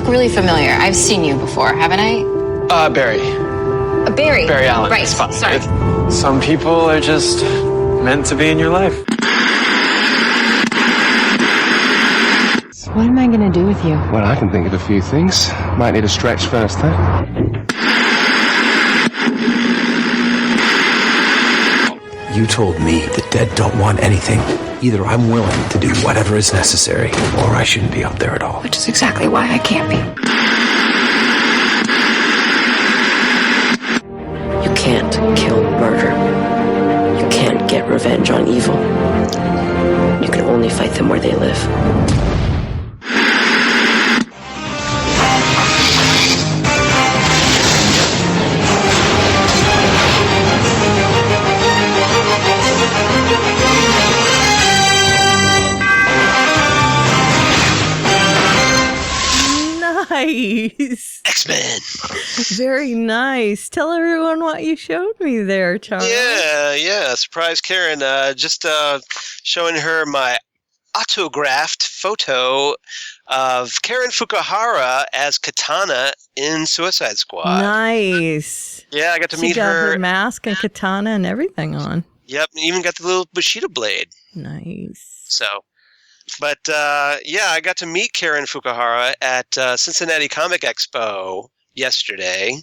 really familiar. I've seen you before, haven't I? Barry. Barry. Barry Allen. Right, It's fine. sorry. Some people are just meant to be in your life. What am I going to do with you? Well, I can think of a few things. Might need a stretch first, though. You told me the dead don't want anything. Either I'm willing to do whatever is necessary, or I shouldn't be up there at all. Which is exactly why I can't be. You can't kill murder. You can't get revenge on evil. You can only fight them where they live. Nice. X-Men. Very nice. Tell everyone what you showed me there, Charles. Yeah. Surprise Karen. Just showing her my autographed photo of Karen Fukuhara as Katana in Suicide Squad. Nice. Yeah, I got to meet She got her. her mask and katana and everything on. Yep, and even got the little Bushido blade. Nice. So, but yeah, I got to meet Karen Fukuhara at Cincinnati Comic Expo yesterday.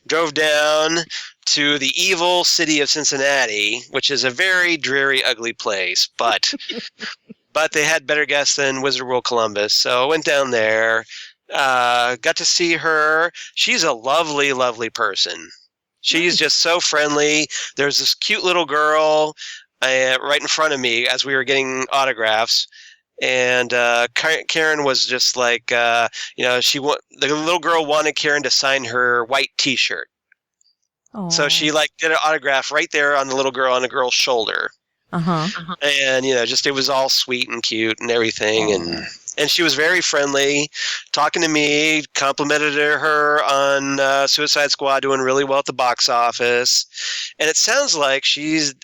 Drove down to the evil city of Cincinnati, which is a very dreary, ugly place, but but they had better guests than Wizard World Columbus, so I went down there. Got to see her. She's a lovely, lovely person. She's just so friendly. There's this cute little girl right in front of me as we were getting autographs. And Karen was just like, the little girl wanted Karen to sign her white T-shirt. Aww. So she did an autograph right there on the little girl on the girl's shoulder. And it was all sweet and cute and everything. And she was very friendly, talking to me, complimented her on Suicide Squad doing really well at the box office. And it sounds like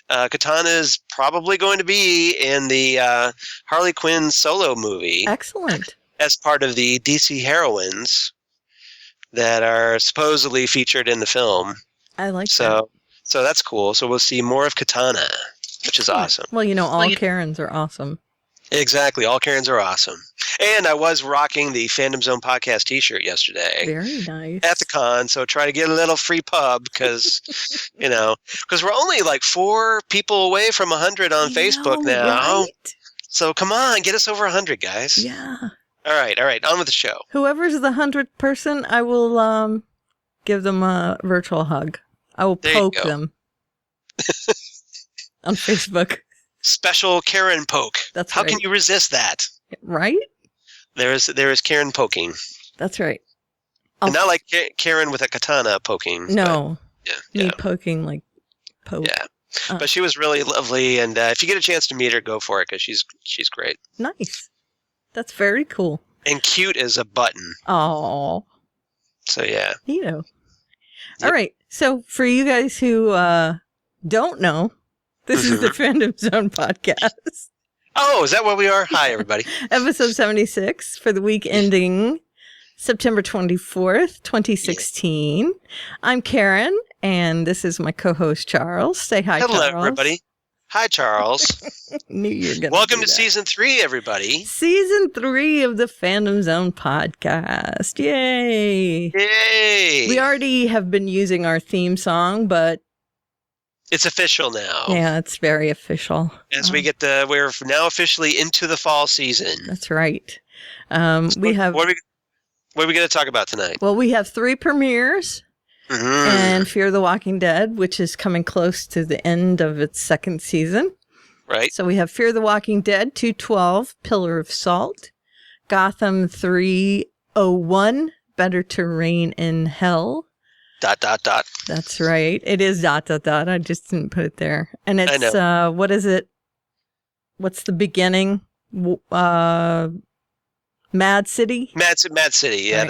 Katana is probably going to be in the Harley Quinn solo movie. Excellent. As part of the DC heroines that are supposedly featured in the film. I like that. So that's cool. So we'll see more of Katana, which is awesome. Well, all Karens are awesome. Exactly. All Karens are awesome. And I was rocking the Fandom Zone podcast T-shirt yesterday. Very nice. At the con, so try to get a little free pub because, because we're only like 4 people away from 100 on Facebook now. Right? So come on, get us over 100, guys. Yeah. All right, on with the show. Whoever's the 100th person, I will give them a virtual hug. I will poke them on Facebook. Special Karen poke. That's How right. can you resist that? Right? There is Karen poking. That's right. And not like Karen with a katana poking. No. Yeah. Me poking like poke. Yeah. But she was really lovely, and if you get a chance to meet her, go for it because she's great. Nice. That's very cool. And cute as a button. Oh. So yeah. Yep. All right. So for you guys who don't know, this is the Fandom Zone podcast. Oh, is that what we are? Hi, everybody. Episode 76 for the week ending September 24th, 2016. I'm Karen, and this is my co-host, Charles. Say hi, Hello, Charles. Hello, everybody. Hi, Charles. Knew you were going to Welcome to Season 3, everybody. Season 3 of the Fandom Zone podcast. Yay. Yay. We already have been using our theme song, but it's official now. Yeah, it's very official. As we're now officially into the fall season. That's right. What are we going to talk about tonight? Well, we have 3 premieres. And Fear the Walking Dead, which is coming close to the end of its 2nd season. Right. So we have Fear the Walking Dead 212, Pillar of Salt, Gotham 301, Better to Reign in Hell. ... That's right. It is ... I just didn't put it there. And it's, what is it? What's the beginning? Mad City? Mad City, yeah. Right.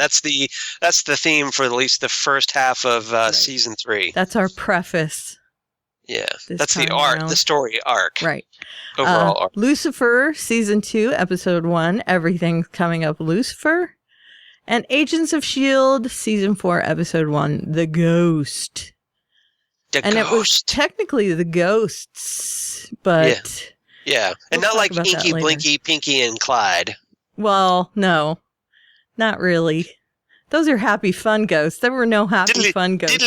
That's the theme for at least the first half of Season 3. That's our preface. Yeah, that's the arc, the story arc. Right. Overall arc. Lucifer, Season 2, Episode 1, Everything's Coming Up Lucifer. And Agents of S.H.I.E.L.D. Season 4, Episode 1, The Ghost. It was technically The Ghosts, but... Yeah. And we'll not like talk about Inky, that later. Blinky, Pinky, and Clyde. Well, no. Not really. Those are happy fun ghosts. There were no happy fun ghosts.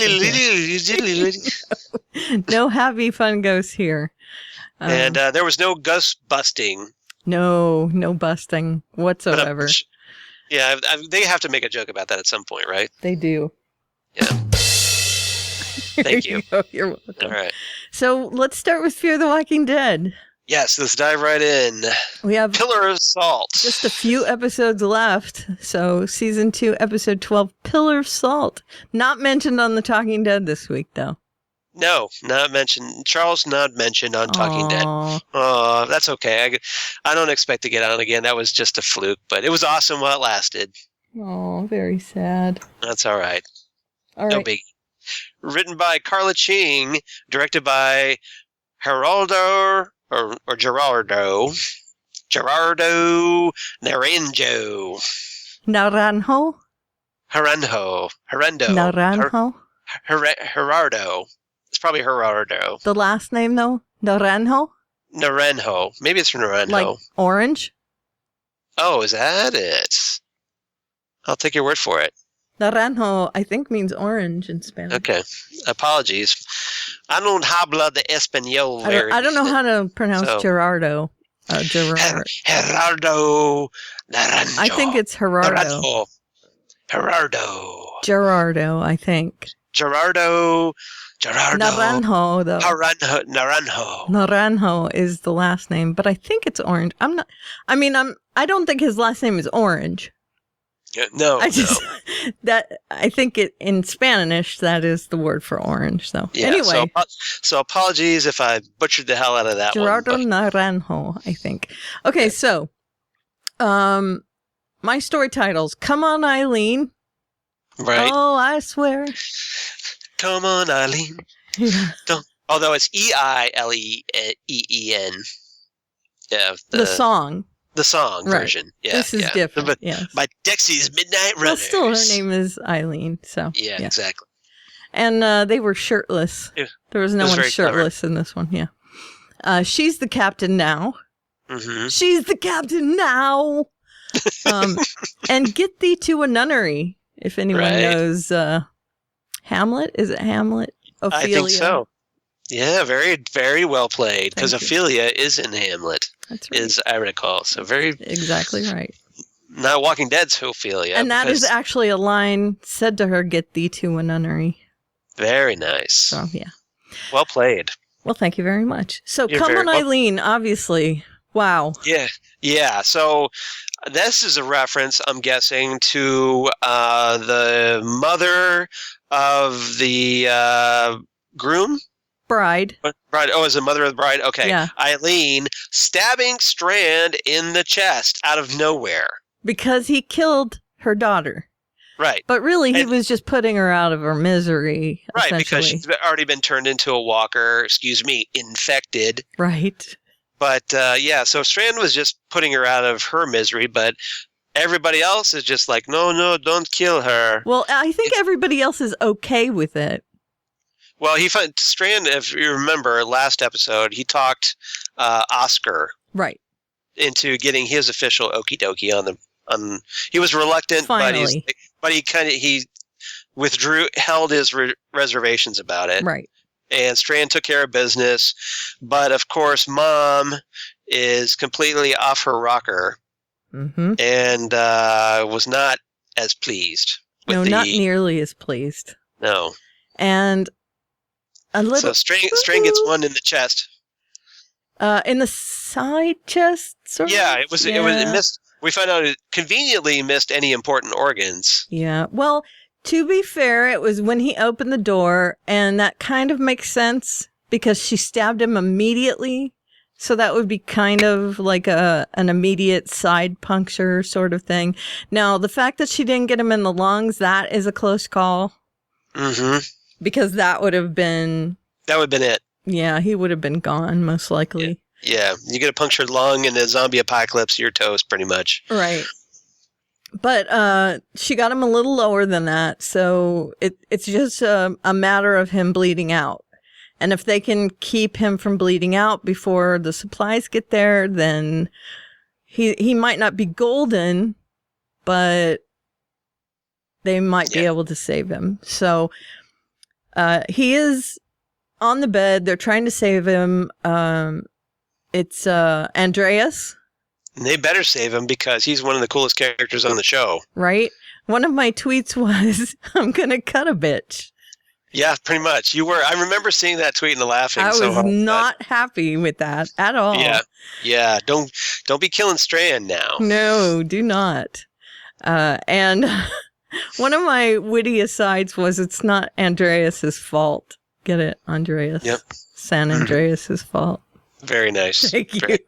No happy fun ghosts here. And there was no ghost busting. No busting whatsoever. Yeah, they have to make a joke about that at some point, right? They do. Yeah. Thank you. You're welcome. All right. So let's start with Fear the Walking Dead. Yes, let's dive right in. We have Pillar of Salt. just a few episodes left. So Season 2, Episode 12, Pillar of Salt. Not mentioned on The Talking Dead this week, though. No, not mentioned. Charles not mentioned on Talking Dead. Aw. Oh, that's okay. I don't expect to get on again. That was just a fluke, but it was awesome while it lasted. Oh, very sad. That's all right. All No right. biggie. Written by Carla Ching, directed by Gerardo Naranjo. Naranjo? Gerardo. It's probably Gerardo. The last name, though? Naranjo? Naranjo. Maybe it's Naranjo. Like orange? Oh, is that it? I'll take your word for it. Naranjo, I think, means orange in Spanish. Okay. Apologies. I don't habla de español very I don't know how to pronounce So- Gerardo. Gerardo Naranjo. I think it's Gerardo. Gerardo, I think. Gerardo. Naranjo, though. Naranjo. Naranjo is the last name, but I think it's orange. I don't think his last name is orange. No. I think it in Spanish that is the word for orange. So Yeah, anyway, so apologies if I butchered the hell out of that Gerardo one. Naranjo, I think. Okay, so my story titles: Come on, Eileen. Right. Oh, I swear. Come on, Eileen. Yeah. Although it's Eileen. Yeah. The song. The song Right. version. Yeah. This is different. But Yes. by Dexy's Midnight Runners. Well, still, her name is Eileen. So Yeah, exactly. And they were shirtless. Yeah. There was no It was one very clever. shirtless in this one. Yeah. She's the captain now. Mm-hmm. She's the captain now. And get thee to a nunnery. If anyone Right. knows Hamlet. Is it Hamlet? Ophelia. I think so. Yeah, very, very well played. Because Thank you. Ophelia is in Hamlet, That's right. as I recall. So very, Exactly right. not Walking Dead's Ophelia. And that is because- actually a line said to her, get thee to a nunnery. very nice. So, yeah. Well played. Well, thank you very much. So, You're come very on, welcome. Eileen, obviously. Wow. Yeah. So this is a reference, I'm guessing, to the mother of the groom? Bride. Bride. Oh, is the mother of the bride? Okay. Yeah. Eileen stabbing Strand in the chest out of nowhere. Because he killed her daughter. Right. But really, he And- was just putting her out of her misery. Right, because essentially. she's already been turned into a walker, infected. Right. But so Strand was just putting her out of her misery, but everybody else is just like, no, don't kill her. Well, I think everybody else is okay with it. Well, Strand, if you remember last episode, he talked Oscar Right. into getting his official okie dokie on. He was reluctant, Finally. but he held his reservations about it. Right. And Strand took care of business, but of course, Mom is completely off her rocker Mm-hmm. and was not as pleased. No, not nearly as pleased. No. And a little. So Strand gets one in the chest. In the side chest, sort of? Yeah, it missed. We found out it conveniently missed any important organs. Yeah. Well, to be fair, it was when he opened the door, and that kind of makes sense because she stabbed him immediately. So that would be kind of like an immediate side puncture sort of thing. Now, the fact that she didn't get him in the lungs, that is a close call. Mm-hmm. Because that would have been... That would have been it. Yeah, he would have been gone, most likely. Yeah. You get a punctured lung in a zombie apocalypse, you're toast, pretty much. Right. But she got him a little lower than that, so it's just a matter of him bleeding out. And if they can keep him from bleeding out before the supplies get there, then he might not be golden, but they might be able to save him. So he is on the bed. They're trying to save him. It's Andreas. And they better save him because he's one of the coolest characters on the show. Right? One of my tweets was, I'm going to cut a bitch. Yeah, pretty much. You were. I remember seeing that tweet and laughing. I was not happy with that at all. Yeah. Don't be killing Strand now. No, do not. And one of my witty asides was, it's not Andreas's fault. Get it, Andreas? Yep. San Andreas's fault. Very nice. Thank you.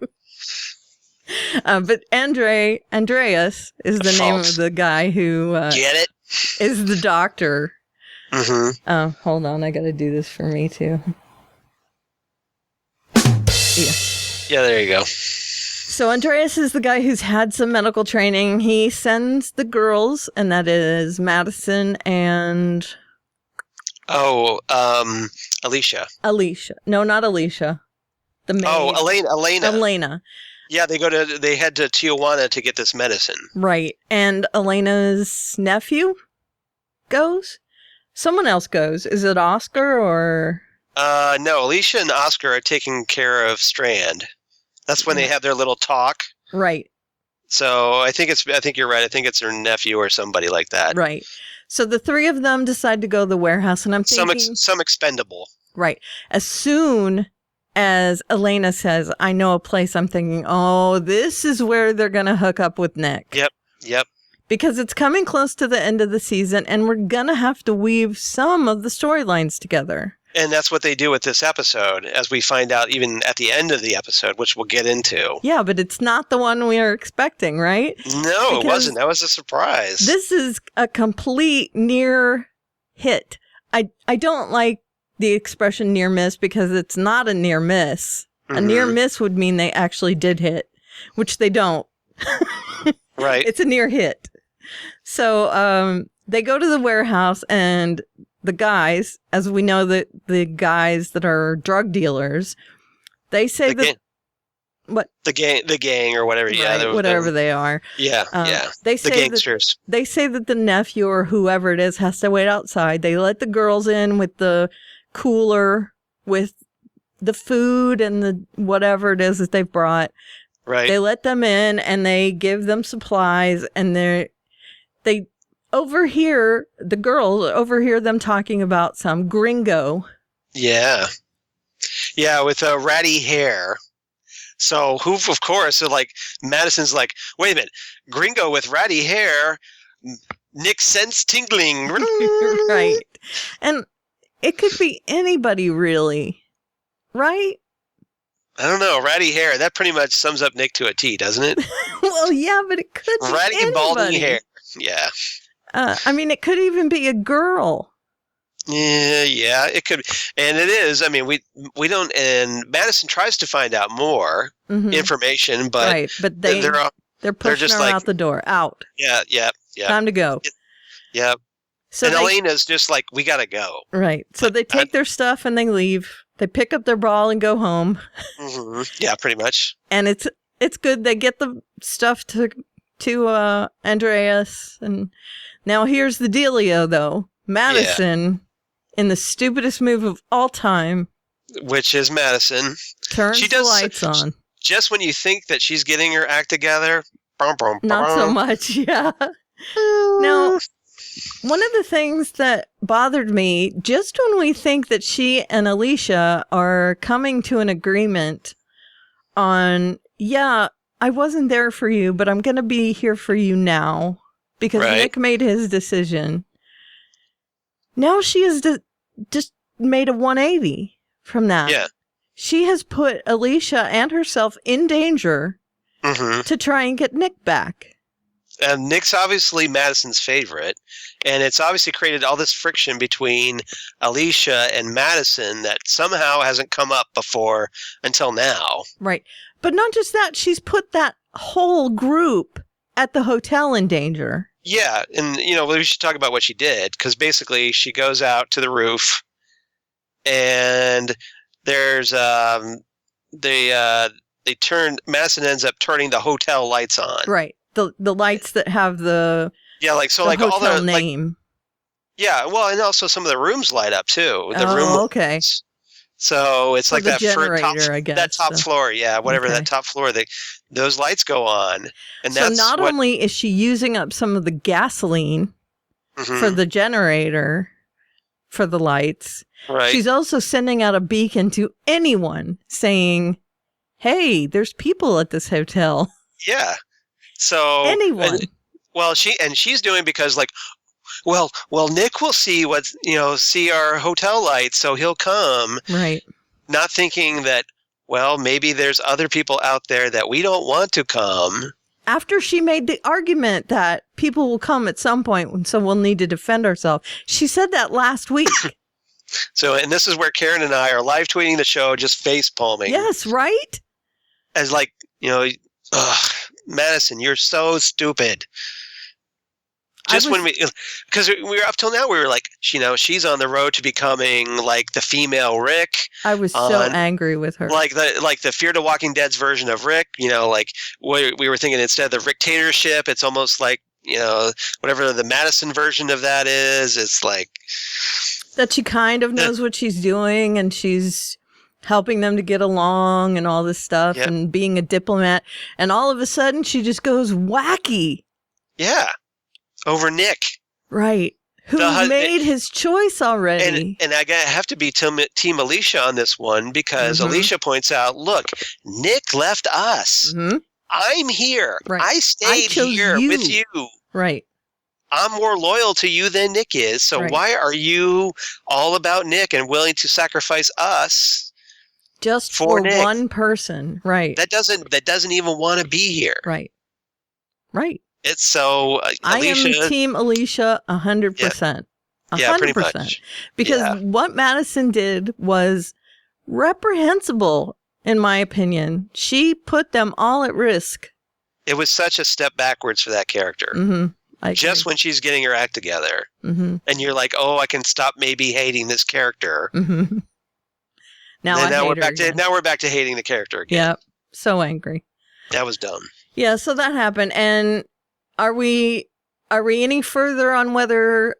But Andreas is the name of the guy who get it? Is the doctor. Mm-hmm. Hold on, I gotta do this for me too. Yeah, there you go. So Andreas is the guy who's had some medical training. He sends the girls, and that is Madison and Alicia. No, not Alicia. The maid. Elena. Yeah, they head to Tijuana to get this medicine. Right. And Elena's nephew goes? Someone else goes. Is it Oscar or? No, Alicia and Oscar are taking care of Strand. That's when they have their little talk. Right. So I think you're right. I think it's her nephew or somebody like that. Right. So the three of them decide to go to the warehouse, and I'm thinking some expendable. Right. As soon as Elena says, I know a place, I'm thinking, oh, this is where they're going to hook up with Nick. Yep. Because it's coming close to the end of the season, and we're going to have to weave some of the storylines together. And that's what they do with this episode, as we find out even at the end of the episode, which we'll get into. Yeah, but it's not the one we are expecting, right? No, it wasn't. That was a surprise. This is a complete near hit. I don't like the expression near miss because it's not a near miss. Mm-hmm. A near miss would mean they actually did hit, which they don't. Right. It's a near hit. So they go to the warehouse, and the guys, as we know, the guys that are drug dealers, they say what the gang or whatever, right, whatever they are. Yeah. They say the gangsters. They say that the nephew or whoever it is has to wait outside. They let the girls in with the cooler with the food and the whatever it is that they've brought. Right. They let them in and they give them supplies, and they overhear the girls overhear them talking about some gringo. Yeah, with ratty hair. So who, of course, Madison's like, wait a minute, gringo with ratty hair, Nick sense tingling. Right. And it could be anybody, really. Right? I don't know. Ratty hair. That pretty much sums up Nick to a T, doesn't it? Well, yeah, but it could be ratty and balding hair. Yeah. I mean, it could even be a girl. Yeah, it could. And it is. I mean, we don't, and Madison tries to find out more information, but, right, but they're pushing her out the door. Out. Yeah. Time to go. Yeah. So and Elena's just like, we gotta go. Right. So they take their stuff and they leave. They pick up their ball and go home. Mm-hmm. Yeah, pretty much. And it's good. They get the stuff to Andreas. And now here's the dealio, though. Madison, in the stupidest move of all time, which is Madison, turns the lights on. Just when you think that she's getting her act together, not so much. Yeah. Now, one of the things that bothered me, just when we think that she and Alicia are coming to an agreement on, I wasn't there for you, but I'm going to be here for you now because Nick made his decision. Now she has just made a 180 from that. Yeah. She has put Alicia and herself in danger to try and get Nick back. And Nick's obviously Madison's favorite, and it's obviously created all this friction between Alicia and Madison that somehow hasn't come up before until now. Right. But not just that, she's put that whole group at the hotel in danger. Yeah, and we should talk about what she did, because basically she goes out to the roof, and there's Madison ends up turning the hotel lights on. Right, the lights that have the hotel all the name. Yeah, well, and also some of the rooms light up too. Okay. So it's like that generator, I guess. That top floor, that top floor. Those lights go on, and so not only is she using up some of the gasoline for the generator for the lights, right? She's also sending out a beacon to anyone saying, "Hey, there's people at this hotel." Yeah. So anyone. She's doing because well, Nick will see see our hotel lights, so he'll come. Right. Not thinking that, well, maybe there's other people out there that we don't want to come. After she made the argument that people will come at some point, and so we'll need to defend ourselves. She said that last week. So, and this is where Karen and I are live tweeting the show, just face palming. Yes, right? As Madison, you're so stupid. Because we were up till now, we were like, she's on the road to becoming like the female Rick. I was so angry with her. Like the Fear the Walking Dead's version of Rick. We were thinking instead of the Ricktatorship, it's almost like whatever the Madison version of that is. It's like that she kind of knows what she's doing, and she's helping them to get along and all this stuff, and being a diplomat. And all of a sudden, she just goes wacky. Yeah. Over Nick. Right. Who made his choice already. And I have to be Team Alicia on this one, because Alicia points out, look, Nick left us. Mm-hmm. I'm here. Right. I stayed here with you. Right. I'm more loyal to you than Nick is. So why are you all about Nick and willing to sacrifice us just for one person? Right. That doesn't even want to be here. Right. Right. It's so Alicia, I am Team Alicia 100%. 100%. Because what Madison did was reprehensible, in my opinion. She put them all at risk. It was such a step backwards for that character. Mm-hmm. Just when she's getting her act together. Mm-hmm. And you're like, oh, I can stop maybe hating this character. Mm-hmm. Now we're back to hating the character again. Yeah. So angry. That was dumb. Yeah, so that happened. And Are we any further on whether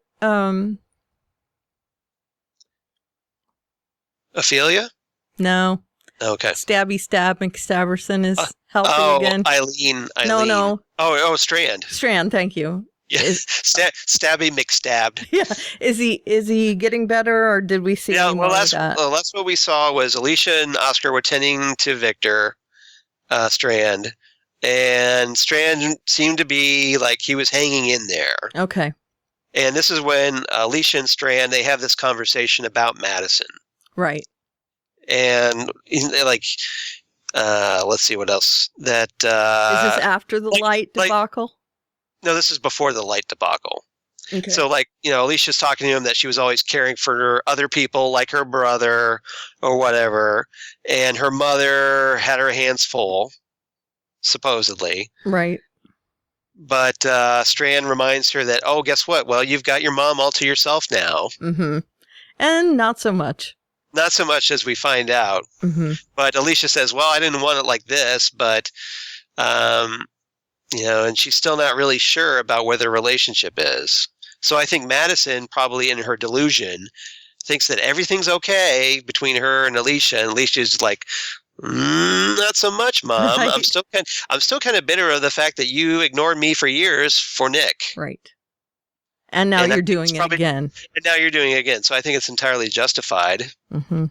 Ophelia? No. Okay. Stabby Stab McStabberson is healthy again. Eileen. No. Oh, Strand. Strand, thank you. Yeah. Stabby McStabbed. Yeah. Is he getting better, or did we see any more of that? Well, that's what we saw was Alicia and Oscar were tending to Victor Strand. And Strand seemed to be like he was hanging in there. Okay. And this is when Alicia and Strand, they have this conversation about Madison. Right. And let's see what else. Is this after the light debacle? No, this is before the light debacle. Okay. So Alicia's talking to him that she was always caring for other people like her brother or whatever. And her mother had her hands full. Supposedly. Right. But Strand reminds her that, oh, guess what? Well, you've got your mom all to yourself now. Mm-hmm. And not so much. Not so much as we find out. Mm-hmm. But Alicia says, well, I didn't want it like this, but, and she's still not really sure about where their relationship is. So I think Madison, probably in her delusion, thinks that everything's okay between her and Alicia. And Alicia's like, not so much, Mom. Right. I'm still kind of bitter of the fact that you ignored me for years for Nick. Right. And now you're doing it again. And now you're doing it again. So I think it's entirely justified. Mm-hmm.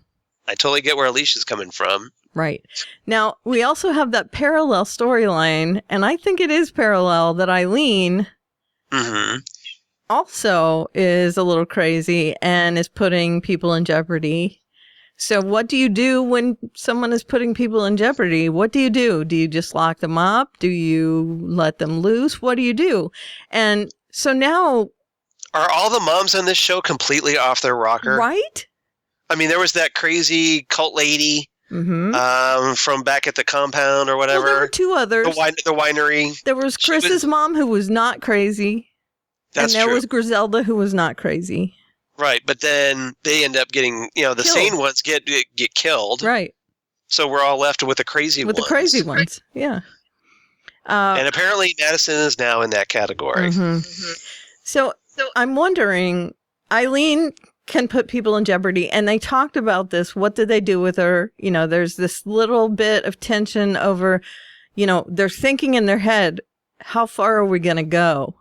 I totally get where Alicia's coming from. Right. Now, we also have that parallel storyline, and I think it is parallel that Eileen also is a little crazy and is putting people in jeopardy. So what do you do when someone is putting people in jeopardy? What do you do? Do you just lock them up? Do you let them loose? What do you do? And so now... Are all the moms on this show completely off their rocker? Right? I mean, there was that crazy cult lady from back at the compound or whatever. Well, there were two others. The winery. There was Chris's mom, who was not crazy. That's and there true. was Griselda, who was not crazy. Right, but then they end up getting, the Killed. sane ones get killed. Right. So we're all left with the crazy ones. With the crazy ones, yeah. And apparently Madison is now in that category. So I'm wondering, Eileen can put people in jeopardy, and they talked about this. What did they do with her? There's this little bit of tension over, they're thinking in their head, how far are we going to go?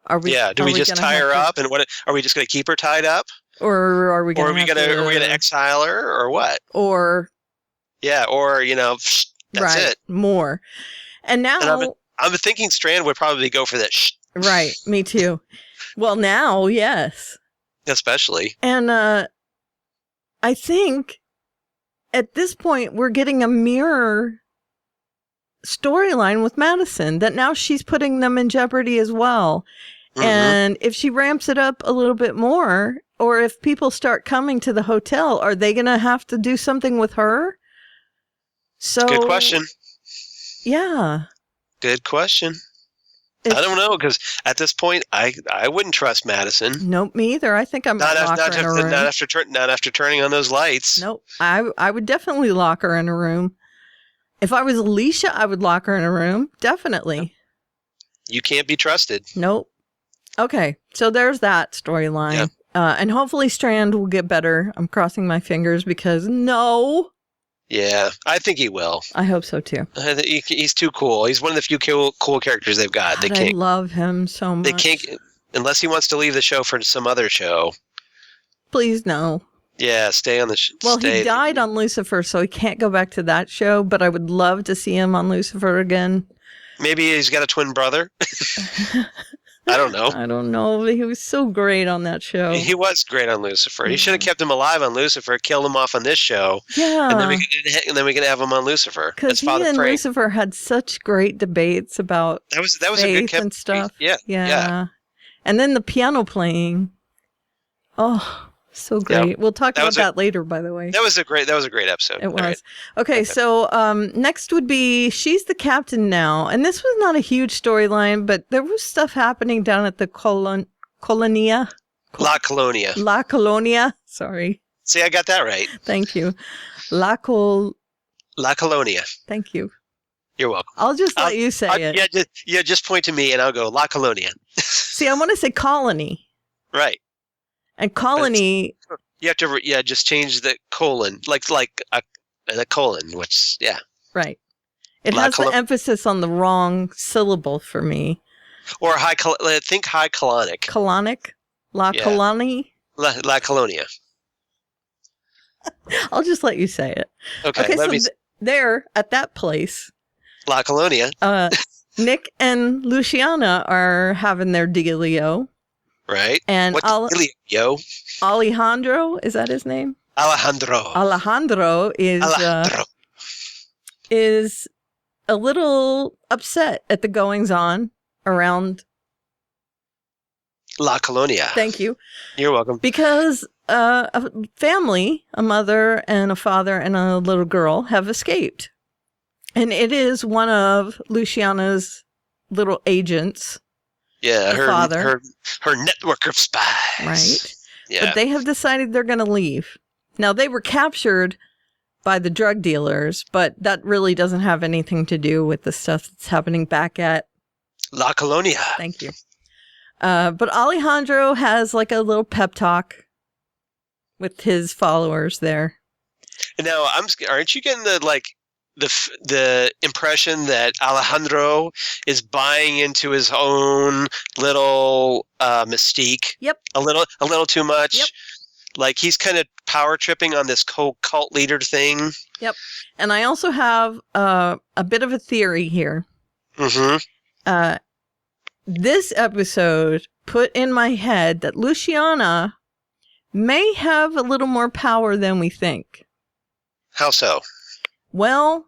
Do we just tie her up, and what? Are we just going to keep her tied up, or are we going to exile her, or what? Or that's it. More. And now I'm thinking Strand would probably go for that. Right, me too. Well, now, yes, especially. And I think at this point we're getting a mirror storyline with Madison, that now she's putting them in jeopardy as well. And if she ramps it up a little bit more, or if people start coming to the hotel, are they going to have to do something with her? So, good question. Yeah. Good question. I don't know, because at this point, I wouldn't trust Madison. Nope, me either. I think I'm not after turning on those lights. Nope, I would definitely lock her in a room. If I was Alicia, I would lock her in a room. Definitely. You can't be trusted. Nope. Okay, so there's that storyline. Yep. And hopefully Strand will get better. I'm crossing my fingers because no. Yeah, I think he will. I hope so too. He's too cool. He's one of the few cool characters they've got. God, I love him so much. They can't, unless he wants to leave the show for some other show. Please no. Yeah, stay on the show. Well, he died on Lucifer, so he can't go back to that show, but I would love to see him on Lucifer again. Maybe he's got a twin brother. I don't know. I don't know. He was so great on that show. He was great on Lucifer. He should have kept him alive on Lucifer, killed him off on this show. Yeah. And then we can have him on Lucifer. Because he and Lucifer had such great debates about that was faith a good and stuff. Yeah. And then the piano playing. Oh, so great. Yep. We'll talk about that later, by the way. That was a great episode. It was. Right. Okay, so next would be She's the Captain Now. And this was not a huge storyline, but there was stuff happening down at the Colonia. La Colonia. La Colonia. Sorry. See, I got that right. Thank you. La Colonia. Thank you. You're welcome. I'll just let you say it. Just point to me and I'll go, La Colonia. See, I want to say colony. Right. And colony. You have to, just change the colon, like the colon, which, Right. It has the emphasis on the wrong syllable for me. Or think high colonic. Colonic? La Colony? La Colonia. I'll just let you say it. Okay, so there, at that place. La Colonia. Nick and Luciana are having their dealio. Right. And Alejandro, is that his name? Alejandro is a little upset at the goings on around La Colonia. Thank you. You're welcome. Because a family, a mother and a father and a little girl, have escaped. And it is one of Luciana's little agents. Yeah, her network of spies. Right. Yeah. But they have decided they're going to leave. Now, they were captured by the drug dealers, but that really doesn't have anything to do with the stuff that's happening back at La Colonia. Thank you. But Alejandro has like a little pep talk with his followers there. Now, aren't you getting the impression that Alejandro is buying into his own little mystique? Yep. A little too much. Yep. Like he's kind of power tripping on this whole cult leader thing. Yep. And I also have a bit of a theory here. Mm-hmm. This episode put in my head that Luciana may have a little more power than we think. How so? Well,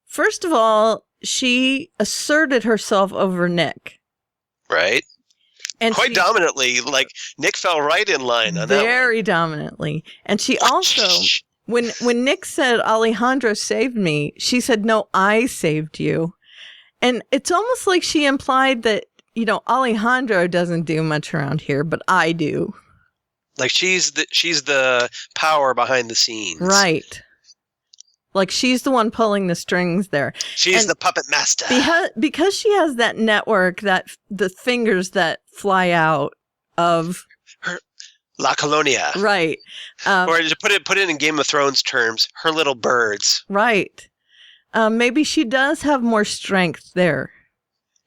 first of all, she asserted herself over Nick. Right. And quite dominantly, like Nick fell right in line on that one. Very dominantly. And she also When Nick said, Alejandro saved me, she said, no, I saved you. And it's almost like she implied that, Alejandro doesn't do much around here, but I do. Like she's the power behind the scenes. Right. Like she's the one pulling the strings there. She's the puppet master. Because she has that network, that the fingers that fly out of her La Colonia. Right. Or to put it in Game of Thrones terms, her little birds. Right. Maybe she does have more strength there.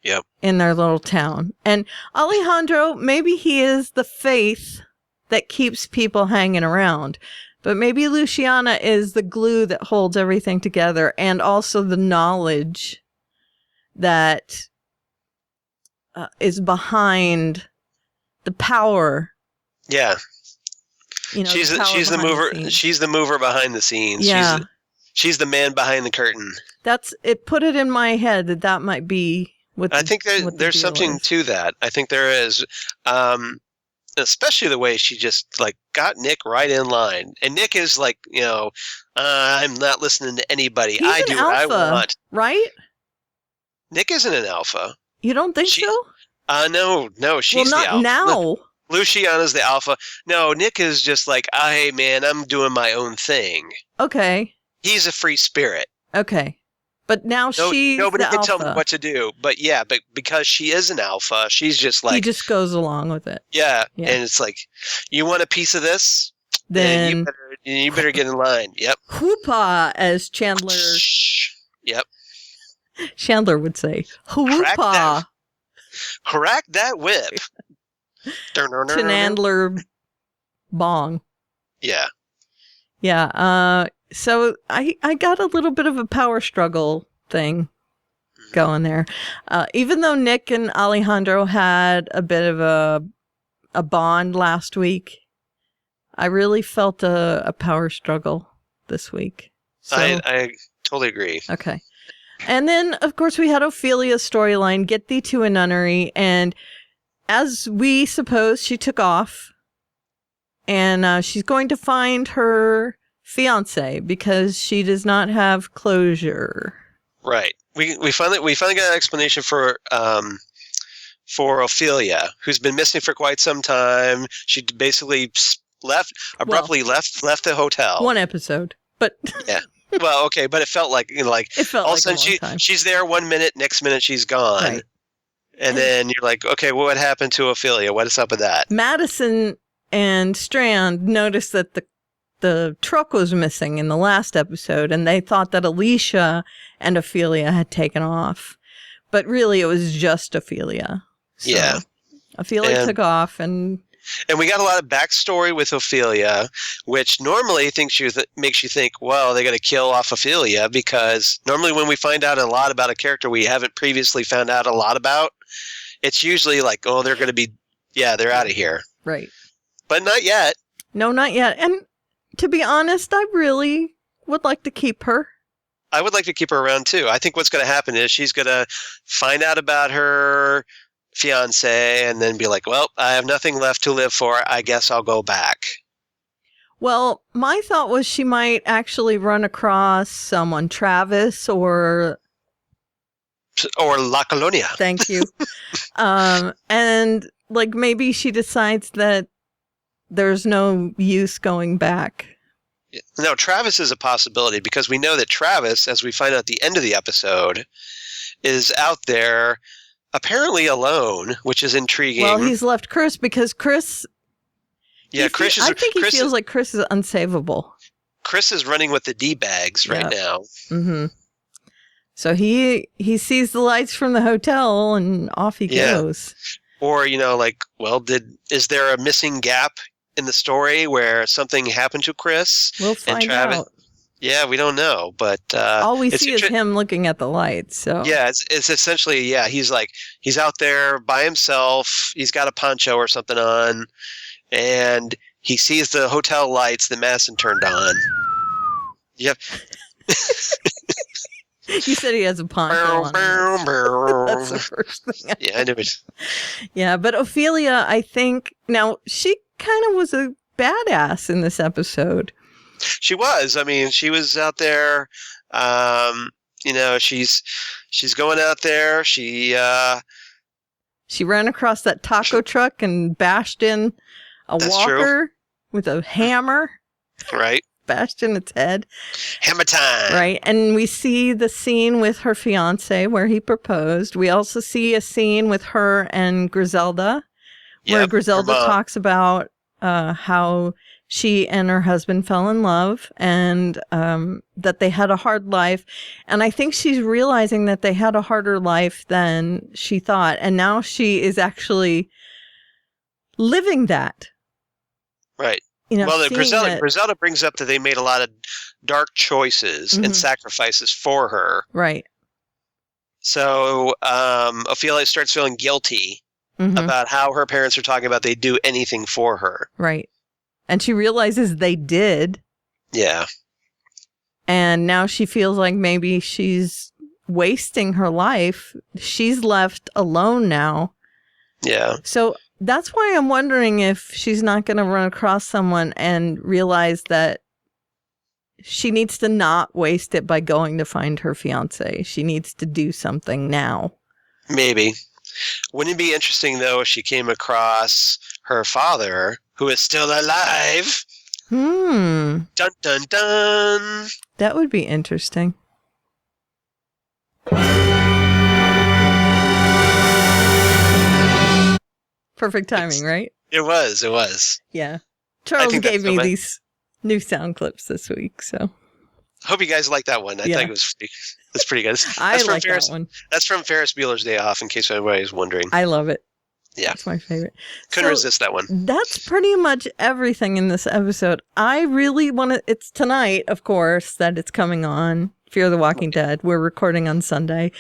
Yep. In their little town. And Alejandro, maybe he is the faith that keeps people hanging around. But maybe Luciana is the glue that holds everything together, and also the knowledge that is behind the power. Yeah. She's the mover. She's the mover behind the scenes. Yeah. She's the man behind the curtain. It put it in my head that might be what I think there's something to that. I think there is. Especially the way she just like got Nick right in line. And Nick is like, I'm not listening to anybody. He's I do what I want. Right? Nick isn't an alpha. You don't think so? No, she's the alpha. Now. Luciana's the alpha. No, Nick is just like, hey man, I'm doing my own thing. Okay. He's a free spirit. Okay. But now she's nobody the can alpha. tell me what to do. But yeah, but because she is an alpha, she's just like... He just goes along with it. Yeah. And it's like, you want a piece of this? Then you better get in line. Yep. Whoopah, as Chandler... Yep. Chandler would say. Whoopah. Crack that whip. Chandler bong. Yeah. Yeah. So I got a little bit of a power struggle thing going there. Even though Nick and Alejandro had a bit of a bond last week, I really felt a power struggle this week. So, I totally agree. Okay. And then, of course, we had Ophelia's storyline, Get Thee to a Nunnery, and as we suppose, she took off, and she's going to find her fiance because she does not have closure. Right. We finally got an explanation for Ophelia, who's been missing for quite some time. She basically abruptly left the hotel. One episode, but yeah. Well, okay, but it felt like all of a sudden she's there 1 minute, next minute she's gone. Right. And then you're like, okay, well, what happened to Ophelia? What is up with that? Madison and Strand noticed that the truck was missing in the last episode, and they thought that Alicia and Ophelia had taken off. But really, it was just Ophelia. So yeah. Ophelia took off, and we got a lot of backstory with Ophelia, which normally makes you think, well, they're going to kill off Ophelia, because normally when we find out a lot about a character we haven't previously found out a lot about, it's usually like, oh, they're going to be, they're out of here. Right. But not yet. No, not yet. And to be honest, I really would like to keep her. I would like to keep her around too. I think what's going to happen is she's going to find out about her fiance and then be like, well, I have nothing left to live for. I guess I'll go back. Well, my thought was she might actually run across someone, Travis or La Colonia. Thank you. And like maybe she decides that there's no use going back. No, Travis is a possibility, because we know that Travis, as we find out at the end of the episode, is out there apparently alone, which is intriguing. Well, he's left Chris because Chris... Yeah, I think he feels like Chris is unsavable. Chris is running with the D-bags right now. Mm-hmm. So he sees the lights from the hotel and off he goes. Or, is there a missing gap in the story where something happened to Chris? We'll find out. Yeah, we don't know, but all we see is him looking at the lights. So yeah, it's essentially he's out there by himself. He's got a poncho or something on, and he sees the hotel lights that Madison turned on. Yep. You said he has a poncho on. That's the first thing. I knew it. Yeah, but Ophelia, I think now she kind of was a badass in this episode. She was. I mean, she was out there. She's going out there. She ran across that taco truck and bashed in a walker with a hammer. Right. Bashed in its head. Hammer time. Right. And we see the scene with her fiance where he proposed. We also see a scene with her and Griselda where Griselda talks about how she and her husband fell in love and that they had a hard life. And I think she's realizing that they had a harder life than she thought. And now she is actually living that. Right. Well, Griselda brings up that they made a lot of dark choices and sacrifices for her. Right. So Ophelia starts feeling guilty about how her parents are talking about they'd do anything for her. Right. And she realizes they did. Yeah. And now she feels like maybe she's wasting her life. She's left alone now. Yeah. So that's why I'm wondering if she's not going to run across someone and realize that she needs to not waste it by going to find her fiance. She needs to do something now. Maybe. Wouldn't it be interesting, though, if she came across her father, who is still alive? Dun, dun, dun. That would be interesting. Perfect timing, right? It was. Yeah. Charles gave me these new sound clips this week, so. I hope you guys like that one. I think it's pretty good. I like that one. That's from Ferris Bueller's Day Off, in case anybody's wondering. I love it. Yeah. It's my favorite. Couldn't resist that one. That's pretty much everything in this episode. I really want to, it's tonight, of course, that it's coming on. Fear the Walking Dead. We're recording on Sunday.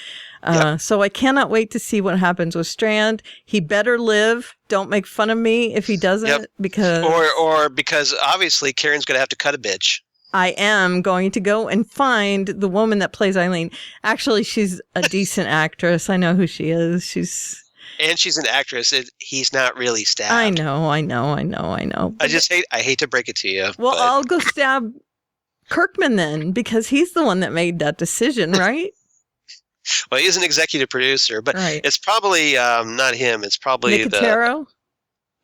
So I cannot wait to see what happens with Strand. He better live. Don't make fun of me if he doesn't, because... Or because obviously Karen's going to have to cut a bitch. I am going to go and find the woman that plays Eileen. Actually, she's a decent actress. I know who she is. And she's an actress. He's not really stabbed. I know. I hate to break it to you. Well, I'll go stab Kirkman then, because he's the one that made that decision, right? Well, he's an executive producer, but it's probably not him. It's probably Nicotero?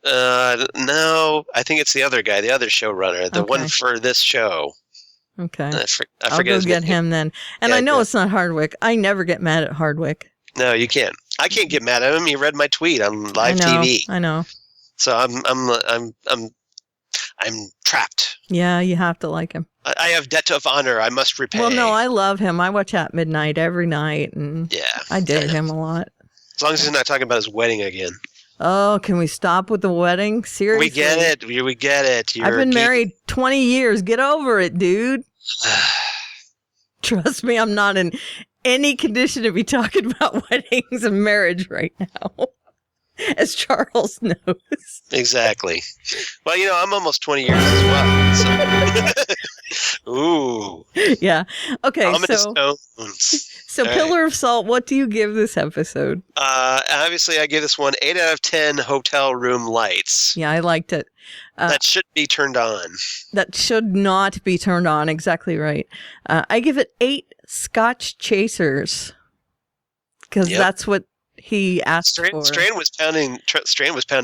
No, I think it's the other guy, the other showrunner, the one for this show. Okay. I I'll forget go get him then. And I know it's not Hardwick. I never get mad at Hardwick. No, you can't. I can't get mad at him. He read my tweet on live TV. I know. So I'm trapped. Yeah, you have to like him. I have debt of honor I must repay. Well, no, I love him. I watch At Midnight every night, and I dig him a lot. As long as he's not talking about his wedding again. Oh, can we stop with the wedding? Seriously? We get it. We get it. I've been married 20 years. Get over it, dude. Trust me, I'm not in any condition to be talking about weddings and marriage right now, as Charles knows. Exactly. Well, I'm almost 20 years as well. So. Ooh. Yeah. Okay. So All Pillar of Salt, what do you give this episode? Obviously, I give this one 8 out of 10 hotel room lights. Yeah, I liked it. That should be turned on. That should not be turned on. Exactly right. I give it 8 Scotch chasers, because that's what he asked for. Strand was pounding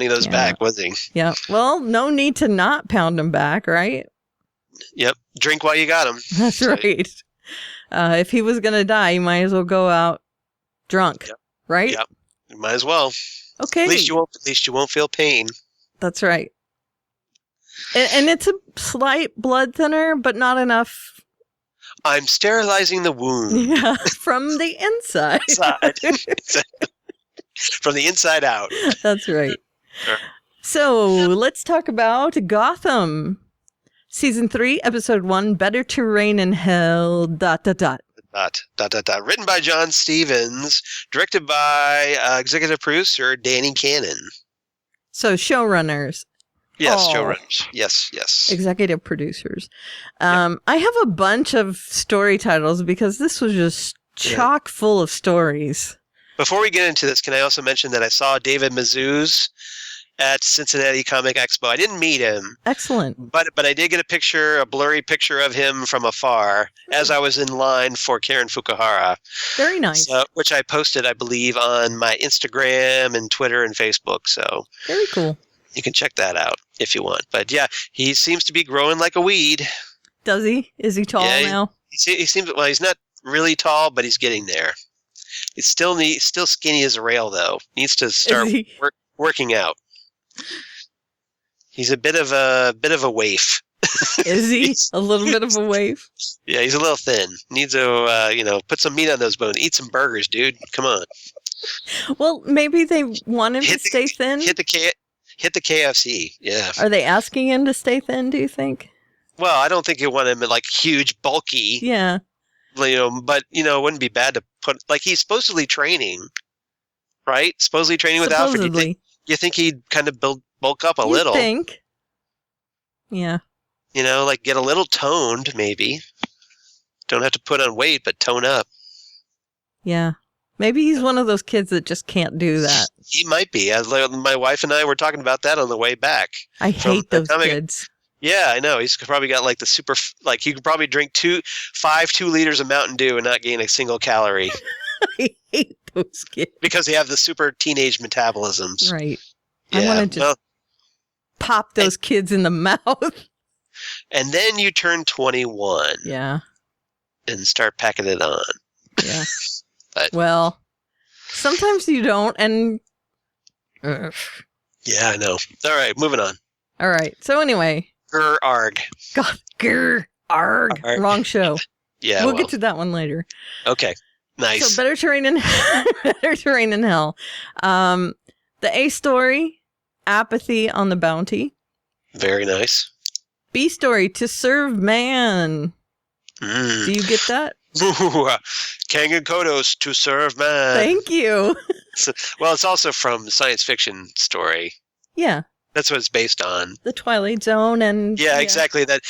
those back, wasn't he? Yeah. Well, no need to not pound them back, right? Yep. Drink while you got them. That's right. If he was going to die, you might as well go out drunk, right? Yep. You might as well. Okay. At least you won't feel pain. That's right. And it's a slight blood thinner, but not enough. I'm sterilizing the wound. Yeah, from the inside. From the inside out. That's right. So let's talk about Gotham. Season 3, Episode 1, Better to Reign in Hell, ... Written by John Stevens, directed by executive producer Danny Cannon. So showrunners. Yes, showrunners. Yes. Executive producers. I have a bunch of story titles because this was just chock full of stories. Before we get into this, can I also mention that I saw David Mazouz at Cincinnati Comic Expo. I didn't meet him. Excellent. But I did get a blurry picture of him from afar as I was in line for Karen Fukuhara. Very nice. Which I posted, I believe, on my Instagram and Twitter and Facebook. So very cool. You can check that out if you want. But yeah, he seems to be growing like a weed. Does he? Is he tall now? He seems, well, he's not really tall, but he's getting there. He's still skinny as a rail, though. Needs to start working out. He's a bit of a waif. Is he a little bit of a waif? Yeah, he's a little thin. Needs to put some meat on those bones. Eat some burgers, dude. Come on. Well, maybe they want him to stay thin. Hit the KFC. Yeah. Are they asking him to stay thin? Do you think? Well, I don't think you want him like huge, bulky. Yeah. But it wouldn't be bad to put he's supposedly training, right? Supposedly training with Alfred. You think he'd kind of bulk up a little? Think? Yeah. Get a little toned, maybe. Don't have to put on weight, but tone up. Yeah. Maybe he's one of those kids that just can't do that. He might be. My wife and I were talking about that on the way back. I hate those kids. Yeah, I know. He's probably got the super, he could probably drink 2 liters of Mountain Dew and not gain a single calorie. I hate those kids. Because they have the super teenage metabolisms. Right. Yeah, I want to just pop those kids in the mouth. And then you turn 21. Yeah. And start packing it on. Yeah. Well, sometimes you don't, and... Yeah, I know. All right, moving on. All right. So anyway... Arg. God, arg. Wrong show. Yeah, we'll get to that one later. Okay, nice. So Better Terrain in Hell. The A story, Apathy on the Bounty. Very nice. B story, To Serve Man. Do you get that? Kang and Kodos, To Serve Man. Thank you. Well, it's also from science fiction story. Yeah. That's what it's based on. The Twilight Zone and... Yeah, exactly. That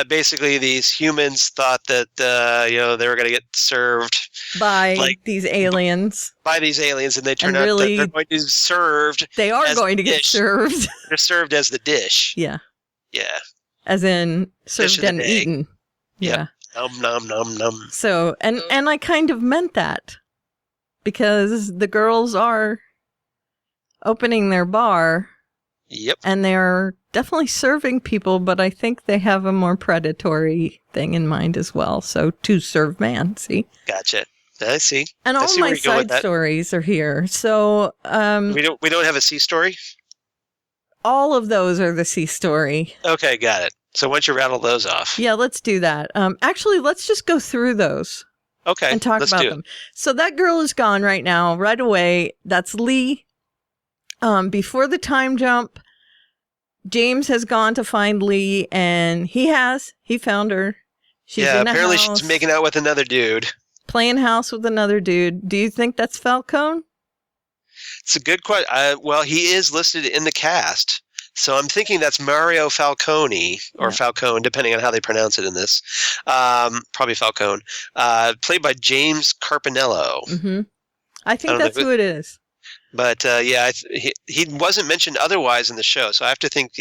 basically these humans thought that, they were going to get served... By these aliens. By these aliens, and they turn out that they're going to be served... They are going to get served. They're served as the dish. Yeah. Yeah. As in, served and eaten. Yeah. Nom, nom, nom, nom. So, and I kind of meant that. Because the girls are opening their bar... Yep. And they're definitely serving people, but I think they have a more predatory thing in mind as well. So, To Serve Man, see? Gotcha. I see. And all my side stories are here. So, we don't have a C story? All of those are the C story. Okay, got it. So once you rattle those off. Yeah, let's do that. Actually, let's just go through those. Okay. And talk about them. So that girl is gone right now, right away. That's Lee. Before the time jump, James has gone to find Lee, and he found her. She's in a apparently house, she's making out with another dude. Playing house with another dude. Do you think that's Falcone? It's a good question. Well, he is listed in the cast. So I'm thinking that's Mario Falcone, or Falcone, depending on how they pronounce it in this. Probably Falcone. Played by James Carpinello. Mm-hmm. I think that's who it is. But he wasn't mentioned otherwise in the show, so I have to think,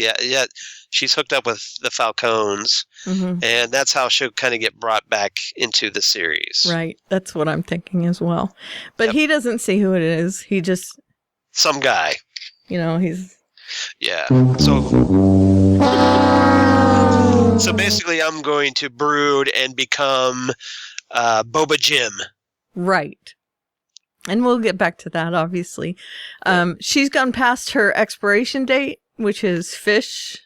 she's hooked up with the Falcones, and that's how she'll kind of get brought back into the series. Right, that's what I'm thinking as well. But he doesn't see who it is. He just... Some guy. He's... Yeah. So basically I'm going to brood and become Boba Jim. Right. And we'll get back to that, obviously. She's gone past her expiration date, which is fish.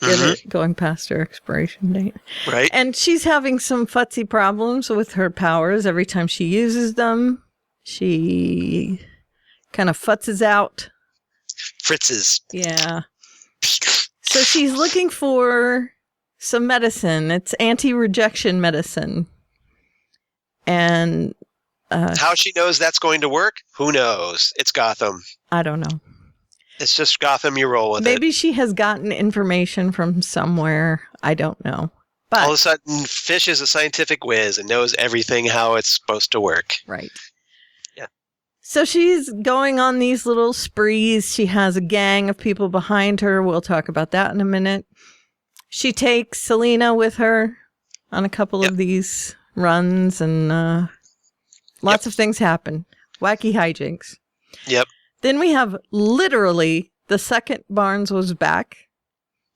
Get it? Going past her expiration date. Right. And she's having some futzy problems with her powers. Every time she uses them, she kind of futzes out. Fritzes. Yeah. So she's looking for some medicine. It's anti-rejection medicine. And... how she knows that's going to work? Who knows? It's Gotham. I don't know. It's just Gotham, you roll with it. Maybe she has gotten information from somewhere. I don't know. But all of a sudden, Fish is a scientific whiz and knows everything how it's supposed to work. Right. Yeah. So she's going on these little sprees. She has a gang of people behind her. We'll talk about that in a minute. She takes Selena with her on a couple of these runs, and lots of things happen. Wacky hijinks. Yep. Then we have literally the second Barnes was back,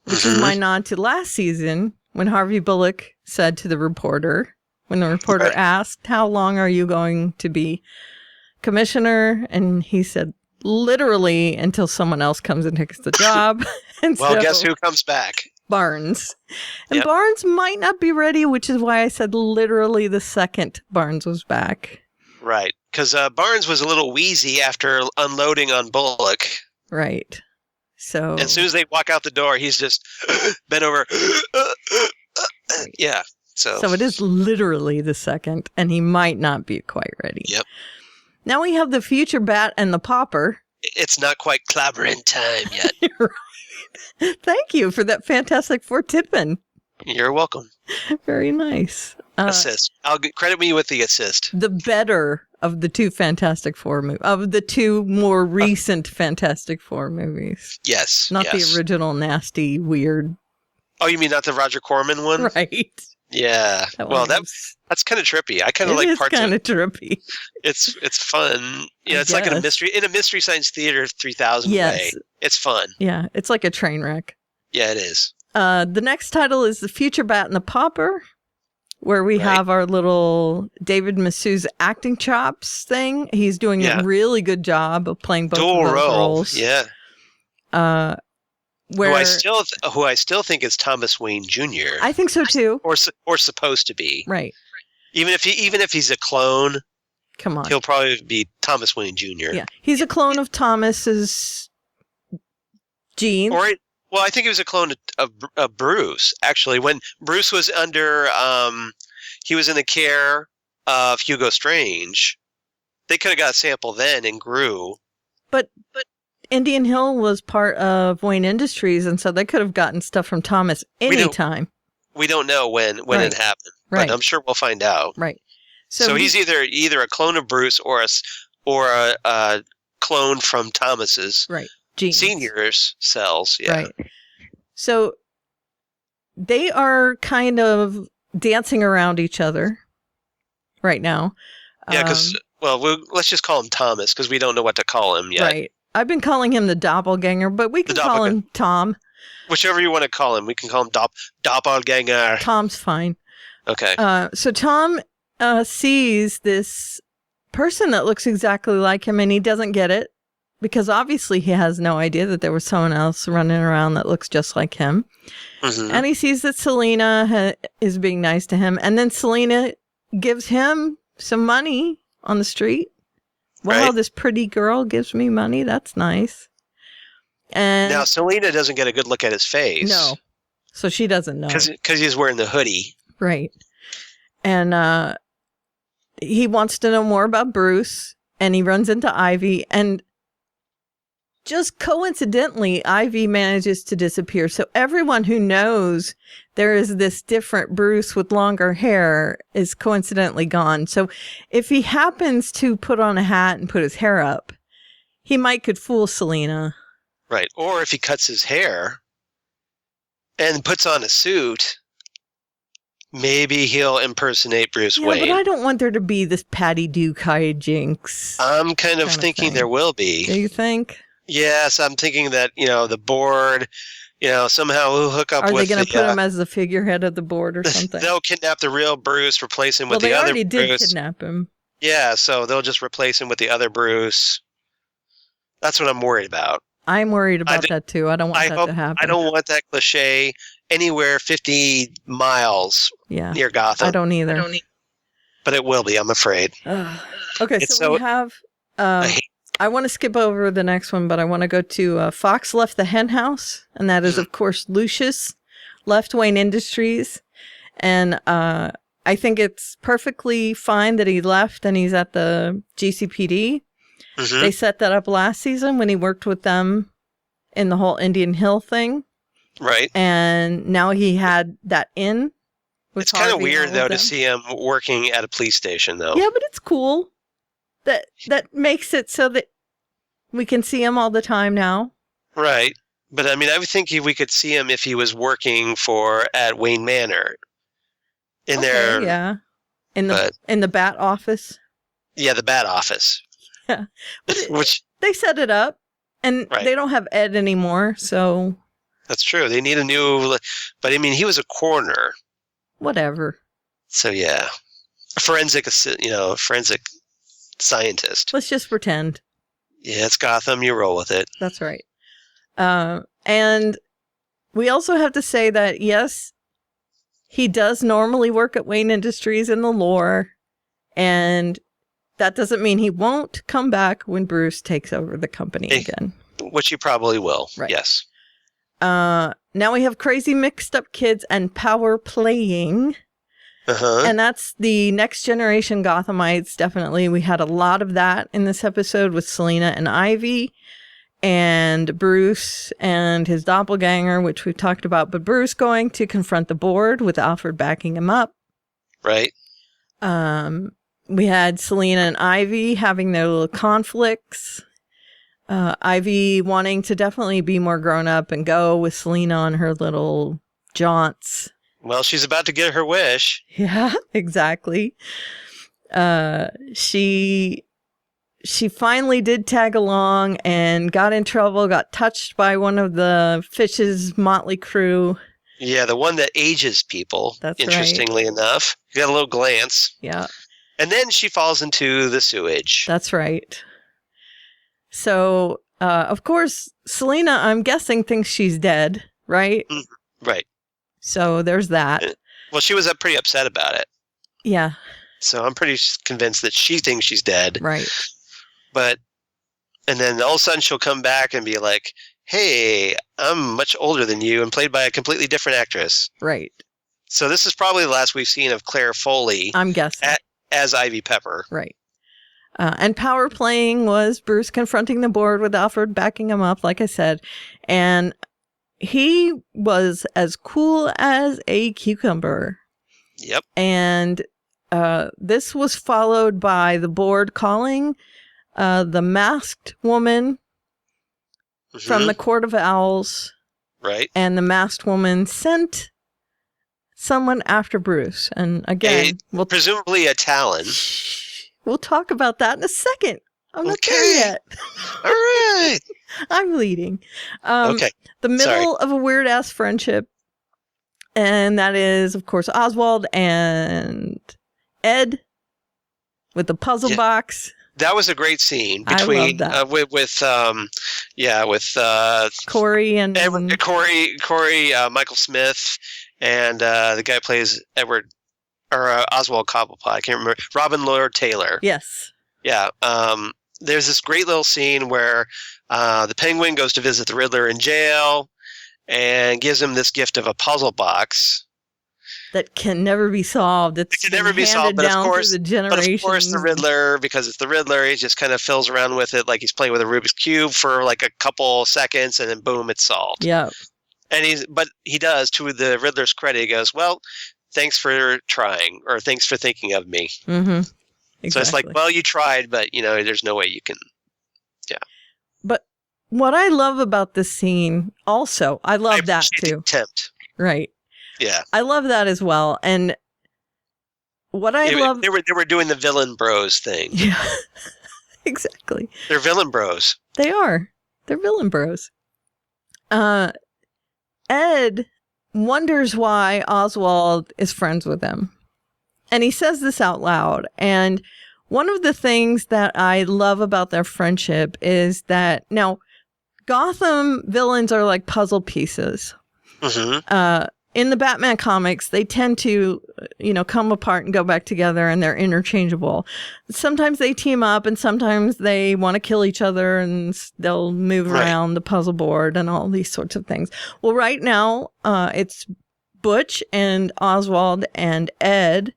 which is my nod to last season when Harvey Bullock said to the reporter, when the reporter asked, how long are you going to be commissioner? And he said, literally until someone else comes and takes the job. And well, guess who comes back? Barnes. And Barnes might not be ready, which is why I said literally the second Barnes was back. Right. Because Barnes was a little wheezy after unloading on Bullock. Right. So as soon as they walk out the door, he's just bent over. Yeah. So it is literally the second, and he might not be quite ready. Yep. Now we have the future Bat and the Pauper. It's not quite clobbering time yet. Right. Thank you for that Fantastic Four tip-in. You're welcome. Very nice. Assist. Credit me with the assist. The better of the two Fantastic Four movies, of the two more recent Fantastic Four movies. Yes. Not the original nasty, weird. Oh, you mean not the Roger Corman one? Right. Yeah. That's kind of trippy. I kind of like parts of it. It's kind of trippy. It's fun. Yeah, it's like in a mystery science theater 3000 way. It's fun. Yeah, it's like a train wreck. Yeah, it is. The next title is The Future Bat and the Pauper, where we have our little David Massou's acting chops thing. He's doing a really good job of playing both of those roles. Yeah. Who I still think is Thomas Wayne Jr. I think so too. Or supposed to be. Right. Even if he's a clone, come on, he'll probably be Thomas Wayne Jr. Yeah, he's a clone of Thomas's genes. Well, I think he was a clone of Bruce. Actually, when Bruce was under, he was in the care of Hugo Strange. They could have got a sample then and grew. But Indian Hill was part of Wayne Industries, and so they could have gotten stuff from Thomas anytime. We don't know when it happened, but I'm sure we'll find out. Right. So he's either a clone of Bruce or a clone from Thomas's senior's cells. Yeah. Right. So they are kind of dancing around each other right now. Yeah, because let's just call him Thomas because we don't know what to call him yet. Right. I've been calling him the doppelganger, but we can call him Tom. Whichever you want to call him. We can call him doppelganger. Tom's fine. Okay. So Tom sees this person that looks exactly like him, and he doesn't get it because obviously he has no idea that there was someone else running around that looks just like him. Mm-hmm. And he sees that Selena is being nice to him, and then Selena gives him some money on the street. Wow, this pretty girl gives me money. That's nice. And now Selena doesn't get a good look at his face. No. So she doesn't know. Because he's wearing the hoodie. Right. And he wants to know more about Bruce, and he runs into Ivy, and just coincidentally, Ivy manages to disappear. So everyone who knows there is this different Bruce with longer hair is coincidentally gone. So if he happens to put on a hat and put his hair up, he could fool Selena. Right. Or if he cuts his hair and puts on a suit, maybe he'll impersonate Bruce Wayne. But I don't want there to be this Patty Duke hijinks. I'm kind of thinking there will be. Do you think? Yes, I'm thinking that, the board, somehow we'll hook up with... Are they going to put him as the figurehead of the board or something? They'll kidnap the real Bruce, replace him with the other Bruce. Well, they already did kidnap him. Yeah, so they'll just replace him with the other Bruce. That's what I'm worried about. I'm worried about that too. I don't want that to happen. I don't want that cliche anywhere 50 miles near Gotham. I don't either. But it will be, I'm afraid. Okay, so we have... I want to skip over the next one, but I want to go to Fox left the hen house, and that is, of course, Lucius left Wayne Industries. And I think it's perfectly fine that he left and he's at the GCPD. Mm-hmm. They set that up last season when he worked with them in the whole Indian Hill thing. Right. And now he had that in. It's kind of weird, though, to see him working at a police station, though. Yeah, but it's cool. that makes it so that we can see him all the time now. Right. But I mean, I would think we could see him if he was working at Wayne Manor. In the Bat office. Yeah, the Bat office. Yeah. Which they set it up, and they don't have Ed anymore, so. That's true. They need a new, but I mean, he was a coroner. Whatever. So yeah, forensic scientist. Let's just pretend. Yeah, it's Gotham. You roll with it. That's right. And we also have to say that, yes, he does normally work at Wayne Industries in the lore, and that doesn't mean he won't come back when Bruce takes over the company again. Which he probably will, right. Yes. Now we have crazy mixed up kids and power playing. Uh-huh. And that's the next generation Gothamites, definitely. We had a lot of that in this episode with Selena and Ivy and Bruce and his doppelganger, which we've talked about. But Bruce going to confront the board with Alfred backing him up. Right. We had Selena and Ivy having their little conflicts. Ivy wanting to definitely be more grown up and go with Selena on her little jaunts. Well, she's about to get her wish. Yeah, exactly. She finally did tag along and got in trouble, got touched by one of the Fish's motley crew. Yeah, the one that ages people. That's interestingly enough. You got a little glance. Yeah. And then she falls into the sewage. That's right. So, of course, Selena, I'm guessing, thinks she's dead, right? Right. So there's that. Well, she was pretty upset about it. Yeah. So I'm pretty convinced that she thinks she's dead. Right. And then all of a sudden she'll come back and be like, hey, I'm much older than you, and played by a completely different actress. Right. So this is probably the last we've seen of Claire Foley. I'm guessing. As Ivy Pepper. Right. And power playing was Bruce confronting the board with Alfred backing him up, like I said. And he was as cool as a cucumber. Yep. And this was followed by the board calling the masked woman from the Court of Owls. Right. And the masked woman sent someone after Bruce. And again, presumably a Talon. We'll talk about that in a second. I'm not there yet. All right. I'm leading. Okay. The middle of a weird ass friendship. And that is, of course, Oswald and Ed with the puzzle box. That was a great scene between with Corey and Edward, Corey Michael Smith, and the guy who plays Edward or Oswald Cobblepot. I can't remember. Robin Lord Taylor. Yes. Yeah. There's this great little scene where the Penguin goes to visit the Riddler in jail and gives him this gift of a puzzle box that can never be solved. It can never be solved, but of course, the Riddler, because it's the Riddler, he just kind of fills around with it like he's playing with a Rubik's Cube for like a couple seconds, and then boom, it's solved. Yeah. And he does, to the Riddler's credit, he goes, well, thanks for trying, or thanks for thinking of me. Mm-hmm. Exactly. So it's like, well, you tried, but there's no way you can. Yeah. But what I love about this scene, also, I love that too. Attempt. Right. Yeah. I love that as well. And what I love, they were doing the villain bros thing. Yeah. Exactly. They're villain bros. They are. They're villain bros. Ed wonders why Oswald is friends with him. And he says this out loud. And one of the things that I love about their friendship is that, now, Gotham villains are like puzzle pieces. Mm-hmm. In the Batman comics, they tend to, come apart and go back together, and they're interchangeable. Sometimes they team up, and sometimes they want to kill each other, and they'll move around the puzzle board and all these sorts of things. Well, right now, it's Butch and Oswald and Ed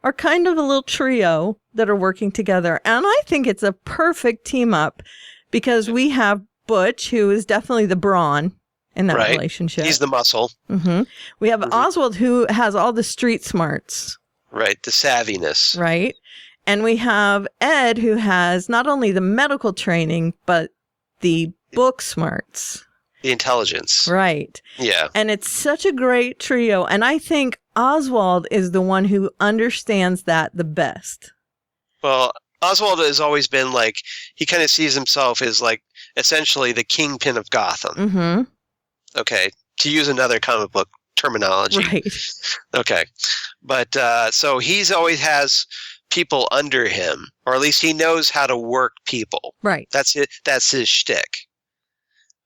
are kind of a little trio that are working together. And I think it's a perfect team up because we have Butch, who is definitely the brawn in that relationship. He's the muscle. Mm-hmm. We have Oswald, who has all the street smarts. Right. The savviness. Right. And we have Ed, who has not only the medical training, but the book smarts. The intelligence. Right. Yeah. And it's such a great trio. And I think Oswald is the one who understands that the best. Well, Oswald has always been like, he kind of sees himself as like essentially the kingpin of Gotham. Mm-hmm. Okay. To use another comic book terminology. Right. Okay. But so he's always has people under him, or at least he knows how to work people. Right. That's it. That's his shtick.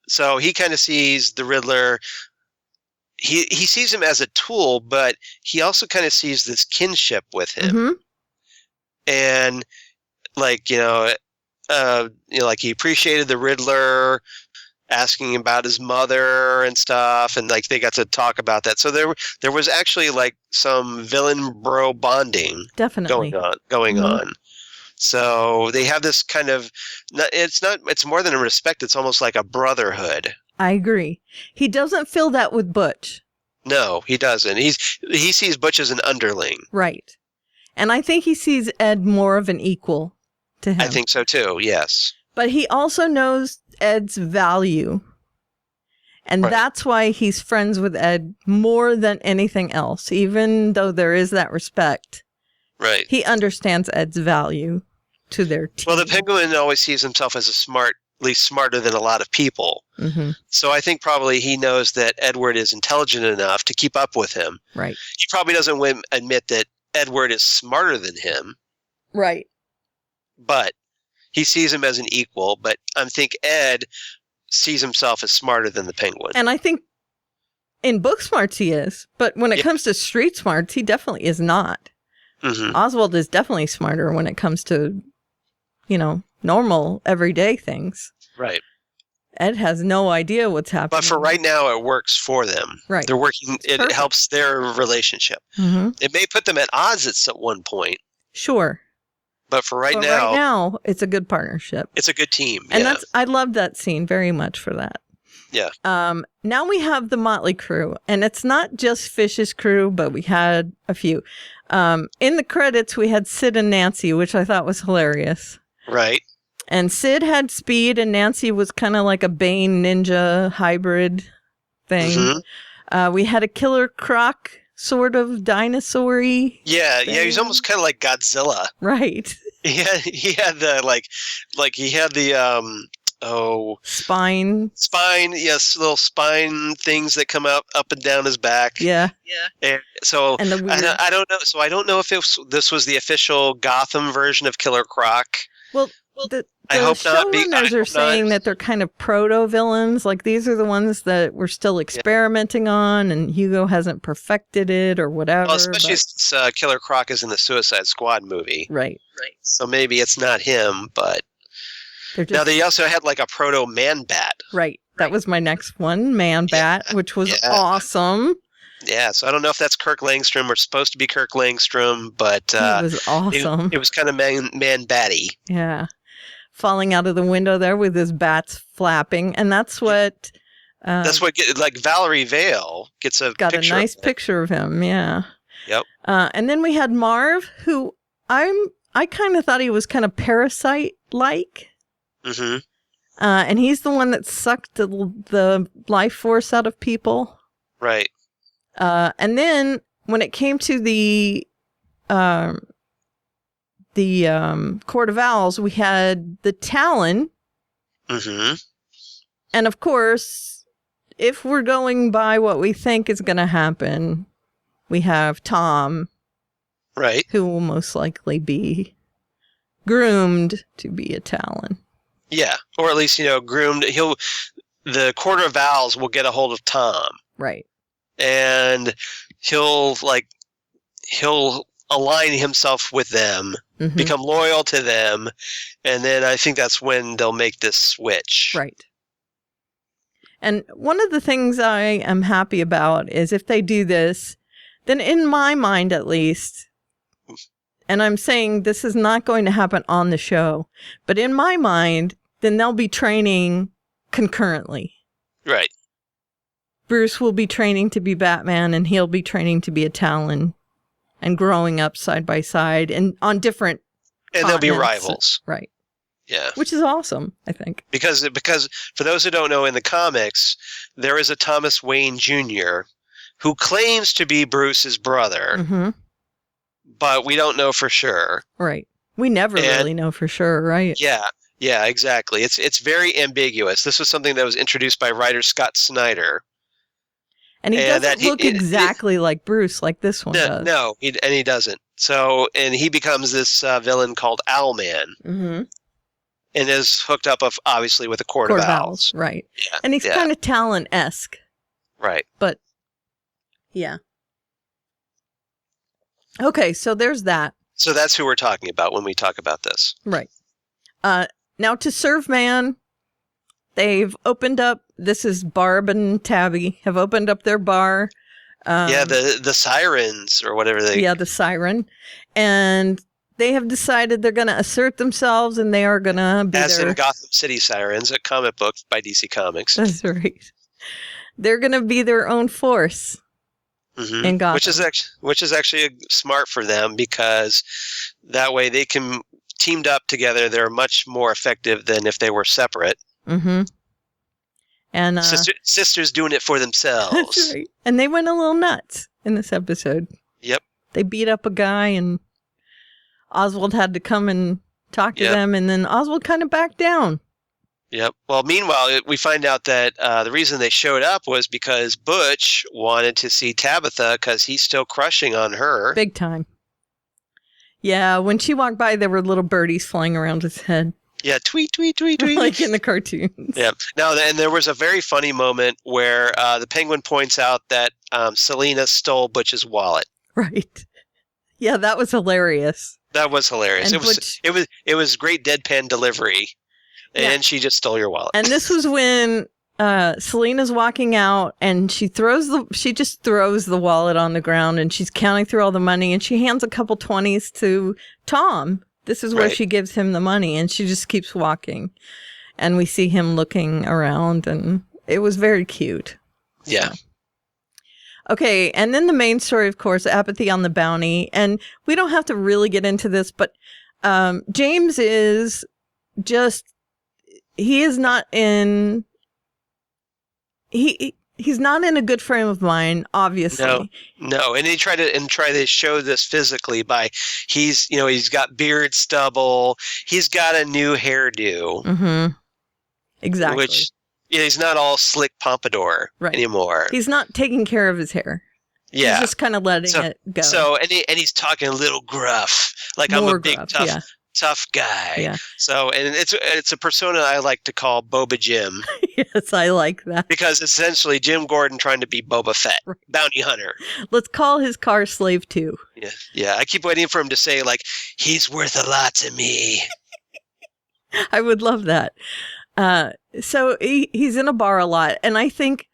So he kind of sees the Riddler. He sees him as a tool, but he also kind of sees this kinship with him. Mm-hmm. And like, like he appreciated the Riddler asking about his mother and stuff, and like they got to talk about that. So there was actually like some villain bro bonding definitely going on. So they have this kind of, it's more than a respect, it's almost like a brotherhood. I agree. He doesn't feel that with Butch. No, he doesn't. He sees Butch as an underling. Right. And I think he sees Ed more of an equal to him. I think so too, yes. But he also knows Ed's value. And that's why he's friends with Ed more than anything else, even though there is that respect. Right. He understands Ed's value to their team. Well, the Penguin always sees himself as at least smarter than a lot of people. Mm-hmm. So I think probably he knows that Edward is intelligent enough to keep up with him. Right. He probably doesn't admit that Edward is smarter than him. Right. But he sees him as an equal. But I think Ed sees himself as smarter than the Penguin. And I think in book smarts he is. But when it comes to street smarts, he definitely is not. Mm-hmm. Oswald is definitely smarter when it comes to, normal, everyday things. Right. Ed has no idea what's happening. But for right now, it works for them. Right. They're working. It perfect. helps their relationship. Mm-hmm. It may put them at odds at one point. Sure. But for right Right now, it's a good partnership. It's a good team. And I love that scene very much for that. Yeah. Now we have the Motley crew, and it's not just Fish's crew, but we had a few. In the credits, we had Sid and Nancy, which I thought was hilarious. Right. And Sid had speed, and Nancy was kind of like a Bane ninja hybrid thing. Mm-hmm. We had a Killer Croc sort of dinosaur-y. Yeah, thing. Yeah, he's almost kind of like Godzilla. Right. He had the he had the spine. Yes, little spine things that come up and down his back. Yeah. And so And the weird... I don't know. So I don't know if this was the official Gotham version of Killer Croc. Well, the I hope not. showrunners are saying that they're kind of proto-villains. Like, these are the ones that we're still experimenting on, and Hugo hasn't perfected it or whatever. Well, especially since Killer Croc is in the Suicide Squad movie. Right. So maybe it's not him, but... Just... Now, they also had like a proto-Man-Bat. Right. That was my next one, Man-Bat, which was awesome. Yeah, so I don't know if that's Kirk Langstrom or supposed to be Kirk Langstrom, but... it was awesome. It was kind of man-batty. Yeah. Falling out of the window there with his bats flapping, and that's what Valerie Vale gets a nice picture of him. Yeah. Yep. And then we had Marv, who I kind of thought he was kind of Parasite like. Mm-hmm. And he's the one that sucked the life force out of people. Right. And then when it came to the Court of Owls, we had the Talon. Mm-hmm. And of course, if we're going by what we think is going to happen, we have Tom. Right. Who will most likely be groomed to be a Talon. Yeah. Or at least, groomed. The Court of Owls will get a hold of Tom. Right. And he'll align himself with them, mm-hmm. become loyal to them, and then I think that's when they'll make this switch. Right. And one of the things I am happy about is if they do this, then in my mind at least, and I'm saying this is not going to happen on the show, but in my mind, then they'll be training concurrently. Right. Bruce will be training to be Batman, and he'll be training to be a Talon, and growing up side by side and on different And they'll be continents. rivals. Right. Yeah. Which is awesome, I think. Because for those who don't know, in the comics, there is a Thomas Wayne Jr. who claims to be Bruce's brother, Mm-hmm. but we don't know for sure. Right. We never really know for sure, right? Yeah, exactly. It's very ambiguous. This was something that was introduced by writer Scott Snyder. And he doesn't look exactly like Bruce, like this one does. No, he doesn't. So, and he becomes this villain called Owlman. Mm-hmm. And is hooked up, obviously, with a Court of Owls. Right. Yeah, and he's kind of Talon-esque. Right. But, yeah. Okay, so there's that. So that's who we're talking about when we talk about this. Right. Now to Serve Man, they've opened up, this is Barb and Tabby, have opened up their bar. The Sirens, or whatever they... Yeah, the Siren. And they have decided they're going to assert themselves, and they are going to be in Gotham City Sirens, a comic book by DC Comics. That's right. They're going to be their own force in Gotham. Which is actually smart for them, because that way they can, teamed up together, they're much more effective than if they were separate. Mm-hmm. And sisters doing it for themselves. That's right. And they went a little nuts in this episode. Yep. They beat up a guy, and Oswald had to come and talk to them, and then Oswald kind of backed down. Yep. Well, meanwhile, we find out that the reason they showed up was because Butch wanted to see Tabitha because he's still crushing on her. Big time. Yeah, when she walked by, there were little birdies flying around his head. Yeah, tweet, tweet, tweet, tweet. Like in the cartoons. Yeah. Now, and there was a very funny moment where the Penguin points out that Selena stole Butch's wallet. Right. Yeah, that was hilarious. That was hilarious. And it was great deadpan delivery, and she just stole your wallet. And this was when Selena's walking out, and she just throws the wallet on the ground, and she's counting through all the money, and she hands a couple 20s to Tom. This is where she gives him the money, and she just keeps walking, and we see him looking around, and it was very cute. Yeah. So. Okay, and then the main story, of course, Apathy on the Bounty. And we don't have to really get into this, but James is just, he's not in a good frame of mind, obviously. No, and they try to show this physically by he's got beard stubble, he's got a new hairdo. Mm-hmm. Exactly. Which he's not all slick pompadour anymore. He's not taking care of his hair. Yeah. He's just kind of letting it go. So and he's talking a little gruff, like I'm a big tough guy. Yeah. So and it's a persona I like to call Boba Jim. Yes, I like that. Because essentially Jim Gordon trying to be Boba Fett, bounty hunter. Let's call his car Slave 2. Yeah. Yeah. I keep waiting for him to say like he's worth a lot to me. I would love that. So he's in a bar a lot, and I think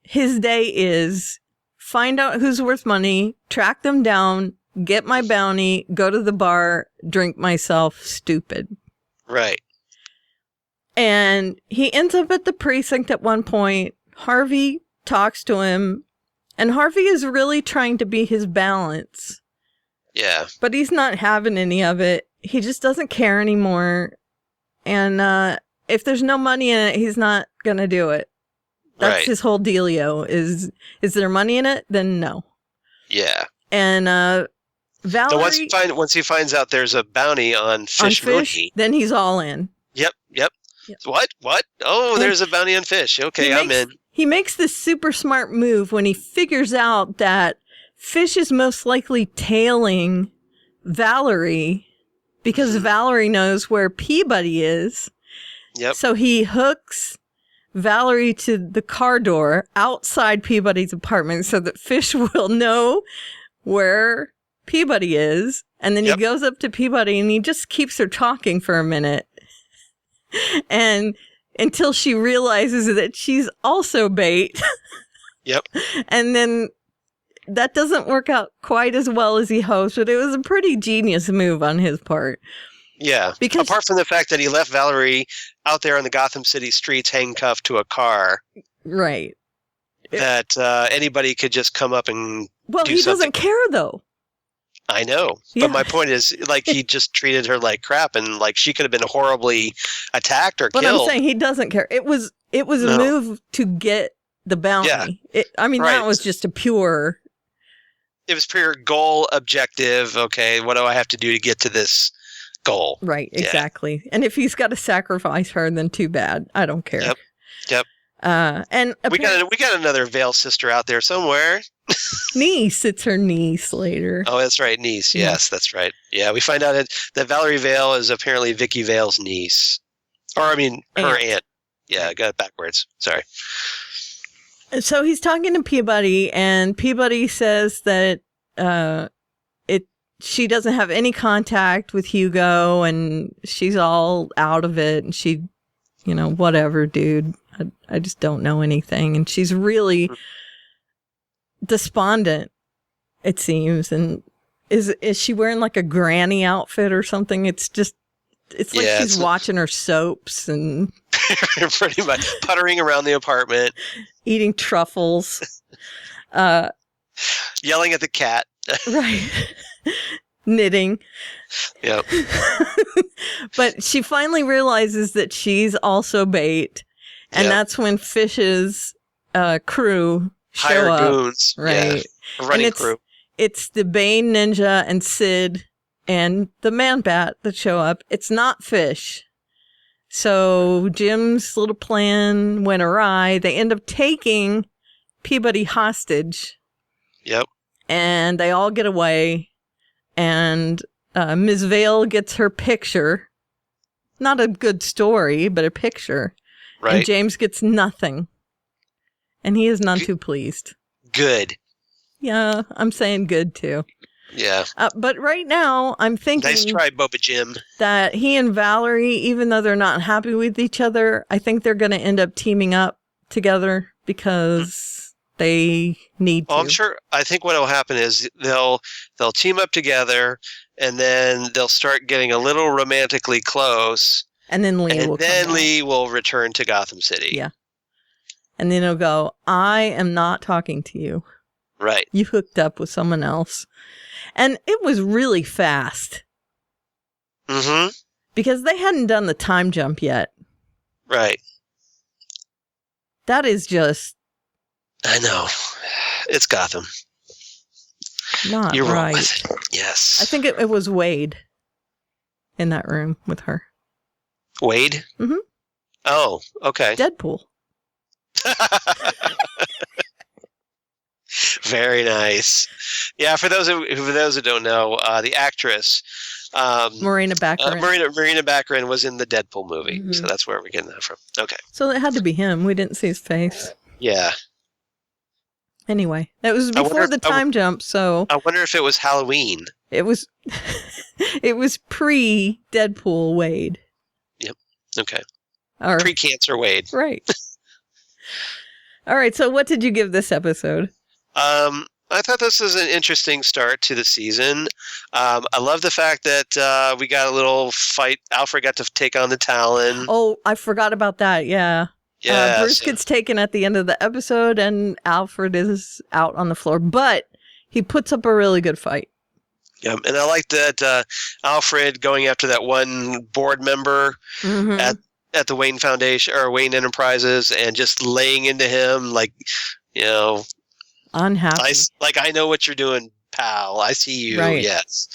his day is find out who's worth money, track them down, get my bounty, go to the bar, drink myself stupid. Right. And he ends up at the precinct at one point. Harvey talks to him, and Harvey is really trying to be his balance. Yeah. But he's not having any of it. He just doesn't care anymore. And if there's no money in it, he's not going to do it. That's his whole dealio. Is there money in it? Then no. Yeah. And Valerie... So once he finds out there's a bounty on fish, then he's all in. Yep. What? Oh, there's a bounty on fish. Okay, I'm in. He makes this super smart move when he figures out that Fish is most likely tailing Valerie because Valerie knows where Peabody is. Yep. So he hooks Valerie to the car door outside Peabody's apartment so that Fish will know where Peabody is. And then he goes up to Peabody and he just keeps her talking for a minute. And until she realizes that she's also bait. Yep. And then that doesn't work out quite as well as he hopes, but it was a pretty genius move on his part. Yeah. Because apart from the fact that he left Valerie out there on the Gotham City streets handcuffed to a car. Right. That anybody could just come up and Well, do he something. doesn't care, though. I know. Yeah. But my point is, like, he just treated her like crap, and, like, she could have been horribly attacked or But killed. I'm saying he doesn't care. It was a move to get the bounty. Yeah. That was just a pure... It was pure goal objective. Okay, what do I have to do to get to this goal? Right, exactly. Yeah. And if he's got to sacrifice her, then too bad. I don't care. Yep. And we got another Vale sister out there somewhere. Niece, it's her niece later. Oh, that's right, niece. Yes, that's right. Yeah, we find out that Valerie Vale is apparently Vicky Vale's niece, or I mean, her aunt. Yeah, I got it backwards. Sorry. So he's talking to Peabody, and Peabody says that she doesn't have any contact with Hugo, and she's all out of it, and she, whatever, dude. I just don't know anything, and she's really despondent, it seems. And is she wearing like a granny outfit or something? It's like she's watching her soaps and pretty much puttering around the apartment, eating truffles, yelling at the cat, right, knitting. Yep. But she finally realizes that she's also bait, and that's when Fish's crew show up. Goons, right? Yeah. Running crew. It's the Bane Ninja and Sid and the Man-Bat that show up. It's not Fish. So Jim's little plan went awry. They end up taking Peabody hostage. Yep. And they all get away. And Ms. Vale gets her picture. Not a good story, but a picture. Right. And James gets nothing. And he is none too pleased. Good. Yeah, I'm saying good too. Yeah. But right now, I'm thinking... Nice try, Boba Jim. ...that he and Valerie, even though they're not happy with each other, I think they're going to end up teaming up together because they need to. I'm sure. I think what will happen is they'll team up together, and then they'll start getting a little romantically close. And then Lee will return to Gotham City. Yeah. And then he'll go, I am not talking to you. Right. You hooked up with someone else. And it was really fast. Mm-hmm. Because they hadn't done the time jump yet. Right. That is just... I know. It's Gotham. Not You're right. wrong with it. Yes. I think it was Wade in that room with her. Wade? Mm-hmm. Oh, okay. Deadpool. Very nice. Yeah, for those who don't know, the actress Marina Baccarin. Marina Baccarin was in the Deadpool movie, so that's where we're getting that from. Okay. So it had to be him. We didn't see his face. Yeah. Anyway, that was before the time jump, so I wonder if it was Halloween. It was it was pre-Deadpool Wade. Yep. Okay. Or pre-cancer Wade. Right. All right, so what did you give this episode? I thought this was an interesting start to the season. I love the fact that we got a little fight. Alfred got to take on the Talon. Oh, I forgot about that. Yeah. Yeah. Bruce gets taken at the end of the episode, and Alfred is out on the floor, but he puts up a really good fight. Yeah, and I like that Alfred going after that one board member at the Wayne Foundation or Wayne Enterprises and just laying into him like, unhappy. I know what you're doing, pal. I see you. Right. Yes.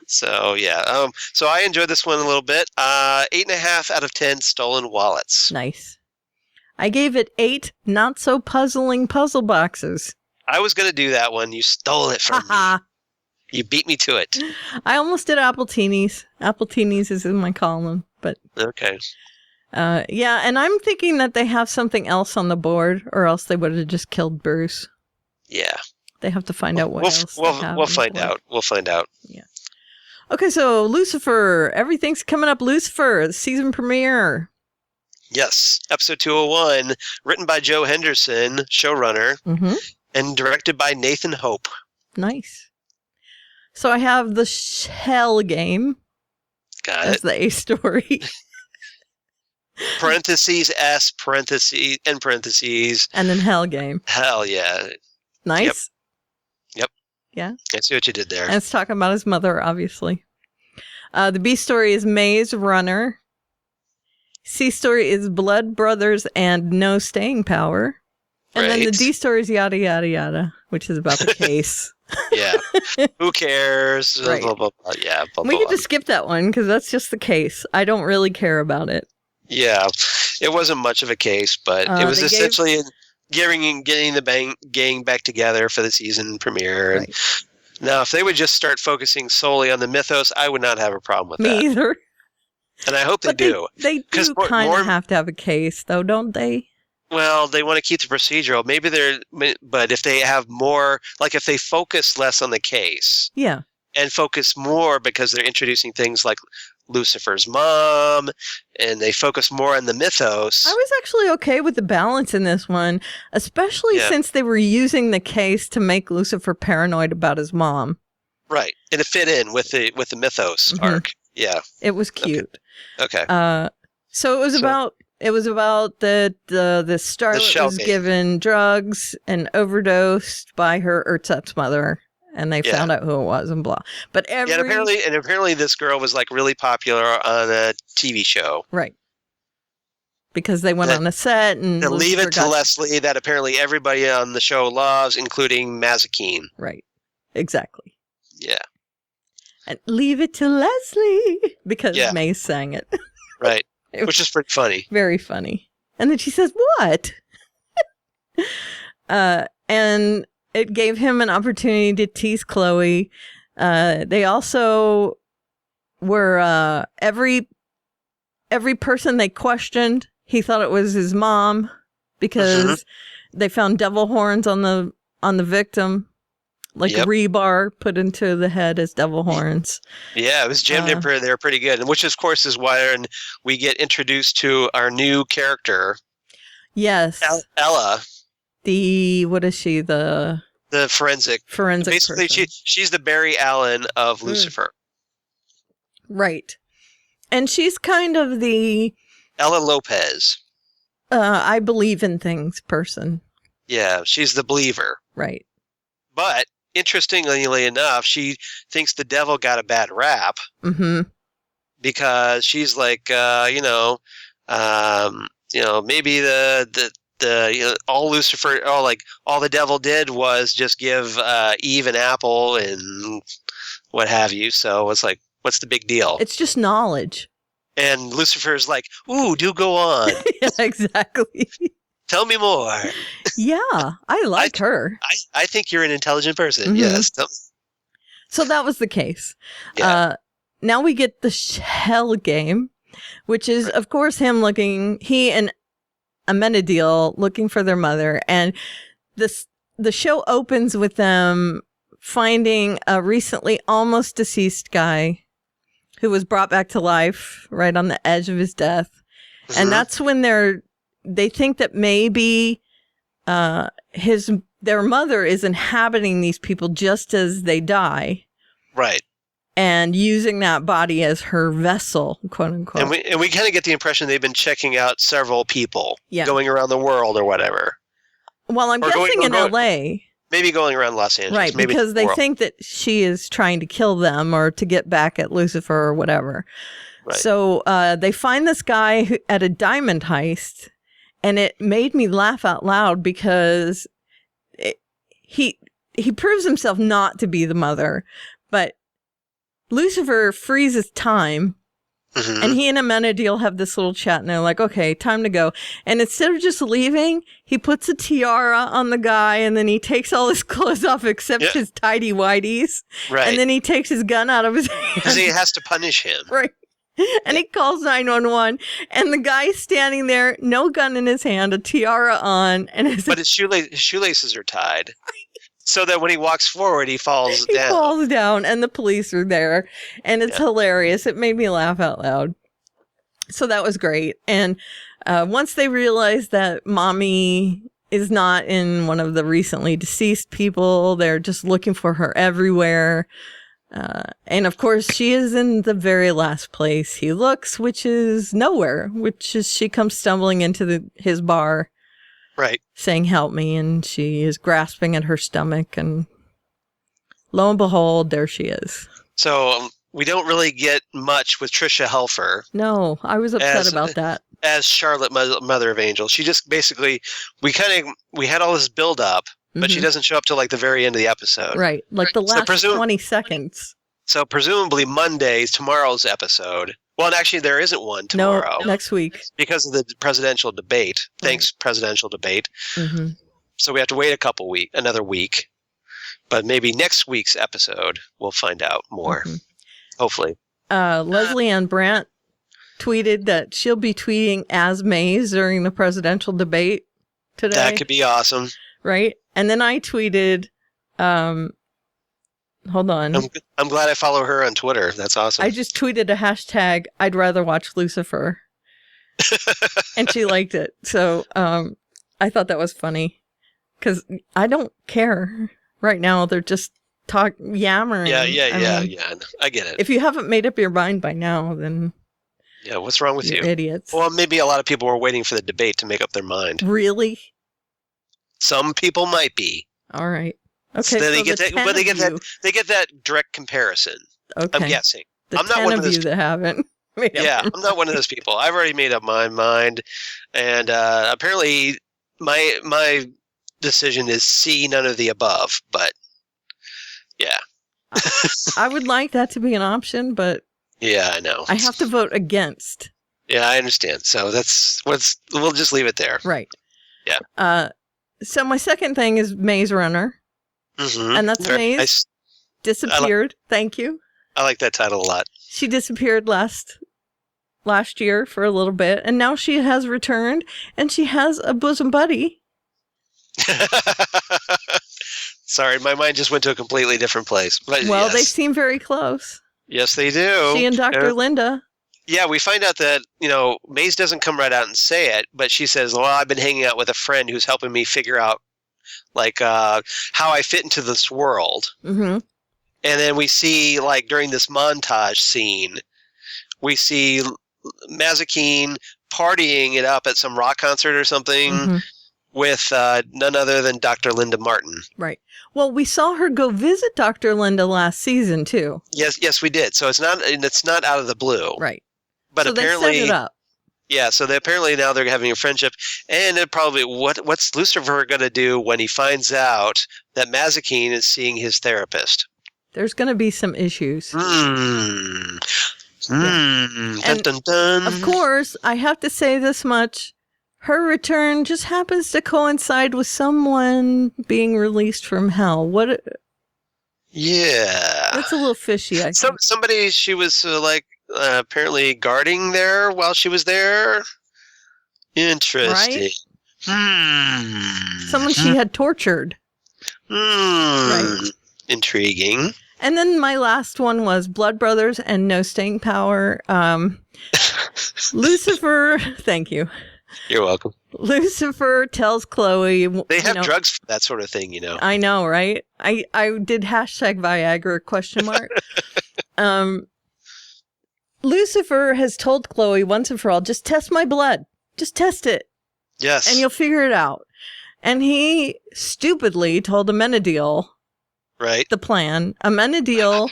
So yeah. So I enjoyed this one a little bit. 8.5 out of 10 stolen wallets. Nice. I gave it 8 not so puzzling puzzle boxes. I was gonna do that one. You stole it from me. You beat me to it. I almost did Apple Teenies. Apple Teenies is in my column, but okay. Yeah, and I'm thinking that they have something else on the board, or else they would have just killed Bruce. Yeah. They have to find out what else. We'll find out. We'll find out. Yeah. Okay, so Lucifer. Everything's coming up. Lucifer, the season premiere. Yes, episode 201, written by Joe Henderson, showrunner, and directed by Nathan Hope. Nice. So I have the S.H.I.E.L.D. game. Got That's it. the A story. Parentheses, S, parentheses, and parentheses. And then Hell game. Hell yeah. Nice. Yep. Yeah. I see what you did there. And it's talking about his mother, obviously. The B story is Maze Runner. C story is Blood Brothers and No Staying Power. And then the D story is Yada Yada Yada, which is about the case. Yeah. Who cares? Right. Blah, blah, blah. Yeah. Blah, We blah, can blah. just skip that one because that's just the case. I don't really care about it. Yeah. It wasn't much of a case, but it was essentially getting the gang back together for the season premiere. Right. Now, if they would just start focusing solely on the mythos, I would not have a problem with that. Me either. And I hope they do. They do kind of have to have a case, though, don't they? Well, they want to keep the procedural. But if they have more, like if they focus less on the case. Yeah. And focus more because they're introducing things like Lucifer's mom, and they focus more on the mythos. I was actually okay with the balance in this one, especially since they were using the case to make Lucifer paranoid about his mom. Right. And it fit in with the mythos arc. Yeah. It was cute. Okay. So it was about the starlet was given drugs and overdosed by her ersatz mother, and they found out who it was and blah. But apparently this girl was like really popular on a TV show. Right. Because they went on a set and Leave It to Leslie that apparently everybody on the show loves, including Mazikeen. Right. Exactly. Yeah. And Leave It to Leslie because Mace sang it. Right. Which is pretty funny. Very funny. And then she says, "What?" And it gave him an opportunity to tease Chloe. They also were every person they questioned, he thought it was his mom because they found devil horns on the victim. Like rebar put into the head as devil horns. Yeah, it was jammed in there pretty good. Which, of course, is why we get introduced to our new character. Yes. Ella. What is she? The forensic. Basically, she's the Barry Allen of Lucifer. Right. And she's kind of the... Ella Lopez. I believe in things person. Yeah, she's the believer. Right. But... interestingly enough, she thinks the devil got a bad rap because she's like, maybe all Lucifer, all the devil did was just give Eve an apple and what have you. So it's like, what's the big deal? It's just knowledge. And Lucifer's like, ooh, do go on. Yeah, exactly. Tell me more. Yeah, I like her. I think you're an intelligent person. Yes. So that was the case. Yeah. Now we get the S.H.I.E.L.D. game, which is, of course, he and Amenadiel looking for their mother. And the show opens with them finding a recently almost deceased guy who was brought back to life right on the edge of his death. And that's when they think that maybe their mother is inhabiting these people just as they die. Right. And using that body as her vessel, quote unquote. And we kind of get the impression they've been checking out several people going around the world or whatever. Well, I'm guessing in LA. Maybe going around Los Angeles. Right, maybe because they think that she is trying to kill them or to get back at Lucifer or whatever. Right. So they find this guy at a diamond heist. And it made me laugh out loud because he proves himself not to be the mother, but Lucifer freezes time, and he and Amenadiel have this little chat, and they're like, okay, time to go. And instead of just leaving, he puts a tiara on the guy, and then he takes all his clothes off except his tighty-whities. Right. And then he takes his gun out of his hand. Because he has to punish him. Right. And he calls 911, and the guy's standing there, no gun in his hand, a tiara on, but his shoelaces are tied, so that when he walks forward, he falls down. He falls down, and the police are there, and it's hilarious. It made me laugh out loud. So that was great. And once they realize that mommy is not in one of the recently deceased people, they're just looking for her everywhere. And of course, she is in the very last place he looks, which is nowhere, she comes stumbling into his bar. Right. Saying, help me. And she is grasping at her stomach and lo and behold, there she is. So we don't really get much with Tricia Helfer. No, I was upset about that. As Charlotte, Mother of Angels. She just basically, we had all this build up, but she doesn't show up till like the very end of the episode. Right. Like the last 20 seconds. So presumably Monday's tomorrow's episode. Well, and actually there isn't one tomorrow. No, next week. Because of the presidential debate. Thanks, presidential debate. Mm-hmm. So we have to wait another week. But maybe next week's episode we'll find out more. Mm-hmm. Hopefully. Leslie Ann Brandt tweeted that she'll be tweeting as Maze during the presidential debate today. That could be awesome. Right? And then I tweeted, hold on. I'm glad I follow her on Twitter. That's awesome. I just tweeted a hashtag, I'd rather watch Lucifer. And she liked it. So I thought that was funny. Because I don't care. Right now, they're just yammering. Yeah. I get it. If you haven't made up your mind by now, then... Yeah, what's wrong with you? Idiots. Well, maybe a lot of people were waiting for the debate to make up their mind. Really? Some people might be. All right. Okay. So they get that direct comparison. Okay. I'm guessing. I'm not one of those that haven't. I'm not one of those people. I've already made up my mind, and apparently my decision is C, none of the above. But yeah, I would like that to be an option, but. Yeah, I know. I have to vote against. Yeah, I understand. So we'll just leave it there. Right. Yeah. So my second thing is Maze Runner. Mm-hmm. And that's Maze. Disappeared. Thank you. I like that title a lot. She disappeared last year for a little bit, and now she has returned, and she has a bosom buddy. Sorry, my mind just went to a completely different place. But well, they seem very close. Yes, they do. She and Dr. Linda. Yeah, we find out that, Maze doesn't come right out and say it, but she says, well, I've been hanging out with a friend who's helping me figure out, how I fit into this world. Mm-hmm. And then we see, during this montage scene, we see Mazikeen partying it up at some rock concert or something with none other than Dr. Linda Martin. Right. Well, we saw her go visit Dr. Linda last season, too. Yes, we did. So it's not out of the blue. Right. But so apparently, they set it up. Yeah, so apparently now they're having a friendship. And it probably, what's Lucifer going to do when he finds out that Mazikeen is seeing his therapist? There's going to be some issues. Dun, dun, dun. Of course, I have to say this much. Her return just happens to coincide with someone being released from hell. What? Yeah. That's a little fishy, I think. Somebody she was apparently guarding there while she was there. Interesting. Right? Someone she had tortured. Right. Intriguing. And then my last one was Blood Brothers and No Staying Power. Lucifer, thank you. You're welcome. Lucifer tells Chloe... They have drugs for that sort of thing, I know, right? I did hashtag Viagra ? Lucifer has told Chloe once and for all, just test my blood. Just test it. Yes. And you'll figure it out. And he stupidly told Amenadiel the plan. Amenadiel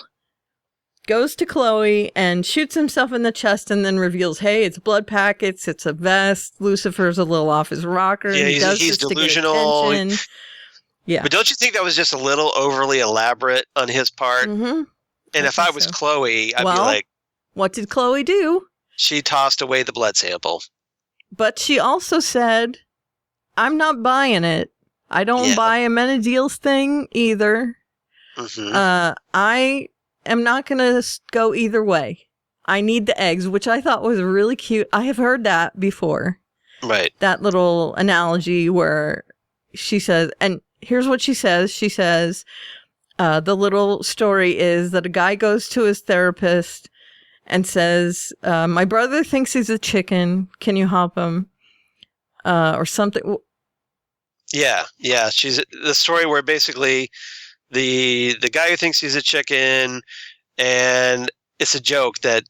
goes to Chloe and shoots himself in the chest and then reveals, hey, it's blood packets, it's a vest. Lucifer's a little off his rocker. Yeah, he's delusional. Yeah. But don't you think that was just a little overly elaborate on his part? Mm-hmm. And if I was Chloe, I'd be like... What did Chloe do? She tossed away the blood sample. But she also said, I'm not buying it. I don't buy Amenadiel's thing either. Mm-hmm. I am not going to go either way. I need the eggs, which I thought was really cute. I have heard that before. Right. That little analogy where she says, and here's what she says. She says, the little story is that a guy goes to his therapist and says, my brother thinks he's a chicken. Can you help him? Or something. Yeah. She's the story where basically the guy who thinks he's a chicken, and it's a joke that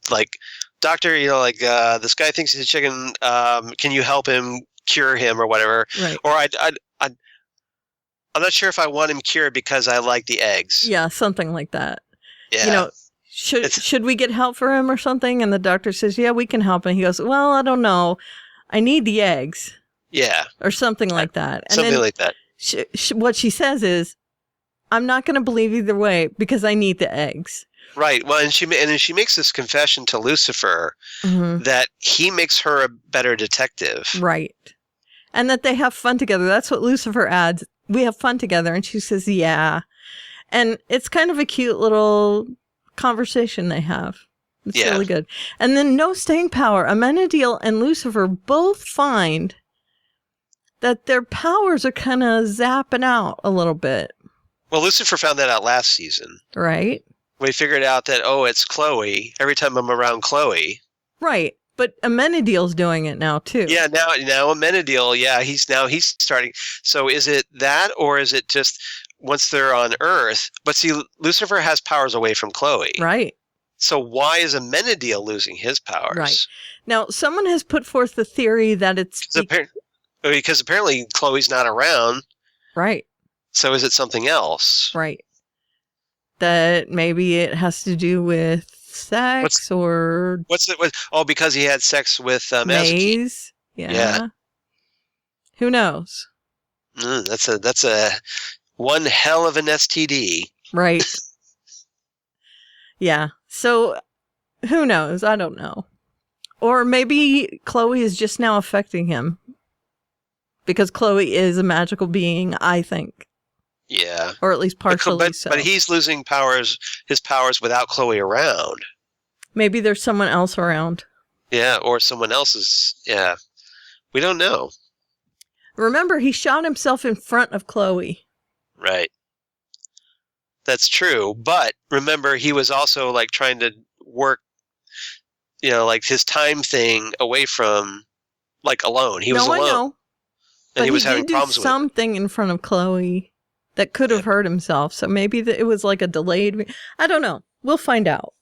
doctor, this guy thinks he's a chicken. Can you help him cure him or whatever? Right. Or I'm not sure if I want him cured because I like the eggs. Yeah, something like that. Yeah. You know, should we get help for him or something? And the doctor says, yeah, we can help. And he goes, well, I don't know. I need the eggs. Yeah. Or something like that. And something like that. What she says is, I'm not going to believe either way because I need the eggs. Right. Well, and she makes this confession to Lucifer that he makes her a better detective. Right. And that they have fun together. That's what Lucifer adds. We have fun together. And she says, yeah. And it's kind of a cute little conversation they have. It's really good. And then no staying power. Amenadiel and Lucifer both find that their powers are kind of zapping out a little bit. Well, Lucifer found that out last season. Right. We figured out that, it's Chloe. Every time I'm around Chloe. Right. But Amenadiel's doing it now, too. Yeah, now Amenadiel, he's starting. So is it that, or is it just once they're on Earth? But see, Lucifer has powers away from Chloe. Right. So why is Amenadiel losing his powers? Right. Now, someone has put forth the theory that it's... Because apparently Chloe's not around. Right. So is it something else? Right. That maybe it has to do with sex or... What's it with? Oh, because he had sex with Maze. Yeah. Who knows? That's a one hell of an STD. Right. Yeah. So who knows? I don't know. Or maybe Chloe is just now affecting him. Because Chloe is a magical being, I think. Yeah. Or at least partially so. But he's losing his powers without Chloe around. Maybe there's someone else around. Yeah, or someone else's. Yeah. We don't know. Remember, he shot himself in front of Chloe. Right. That's true. But remember, he was also like trying to work, like his time thing away from, like, alone. He was alone. I know. And he was having problems with something in front of Chloe that could have hurt himself. So maybe it was like a delayed... I don't know. We'll find out.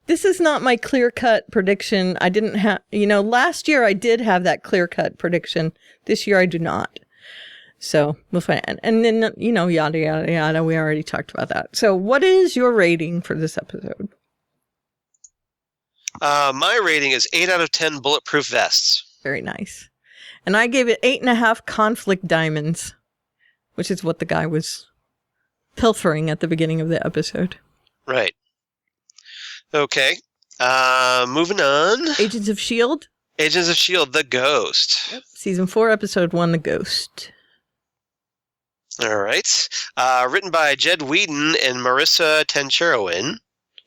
This is not my clear-cut prediction. I didn't have... last year I did have that clear-cut prediction. This year I do not. So we'll find out. And then, yada, yada, yada. We already talked about that. So what is your rating for this episode? My rating is 8 out of 10 bulletproof vests. Very nice. And I gave it 8.5 conflict diamonds, which is what the guy was pilfering at the beginning of the episode. Right. Okay. Moving on. Agents of S.H.I.E.L.D. Agents of S.H.I.E.L.D. The Ghost. Yep. Season 4, Episode 1, The Ghost. All right. Written by Jed Whedon and Marissa Tancherowin.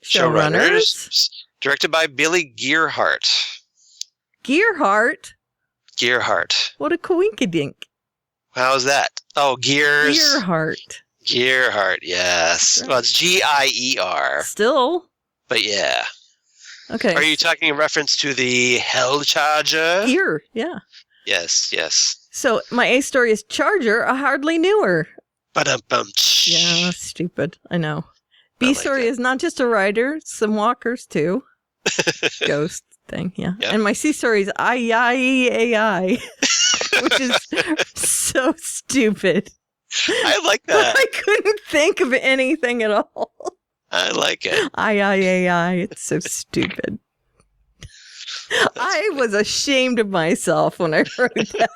Showrunners. Directed by Billy Gearhart. Gearhart? Gearhart. What a coinkydink. How's that? Oh, Gears. Gearhart. Gearhart, yes. Right. Well, it's G-I-E-R. Still. But yeah. Okay. Are you talking in reference to the Hell Charger? Gear, yeah. Yes. So my A story is Charger, I hardly knew her. Ba-dum-bum. Yeah, stupid. I know. B story is not just a rider, some walkers too. Ghost thing, yeah. Yep. And my C story is I, which is so stupid. I like that. But I couldn't think of anything at all. I like it. I. It's so stupid. I was ashamed of myself when I wrote that.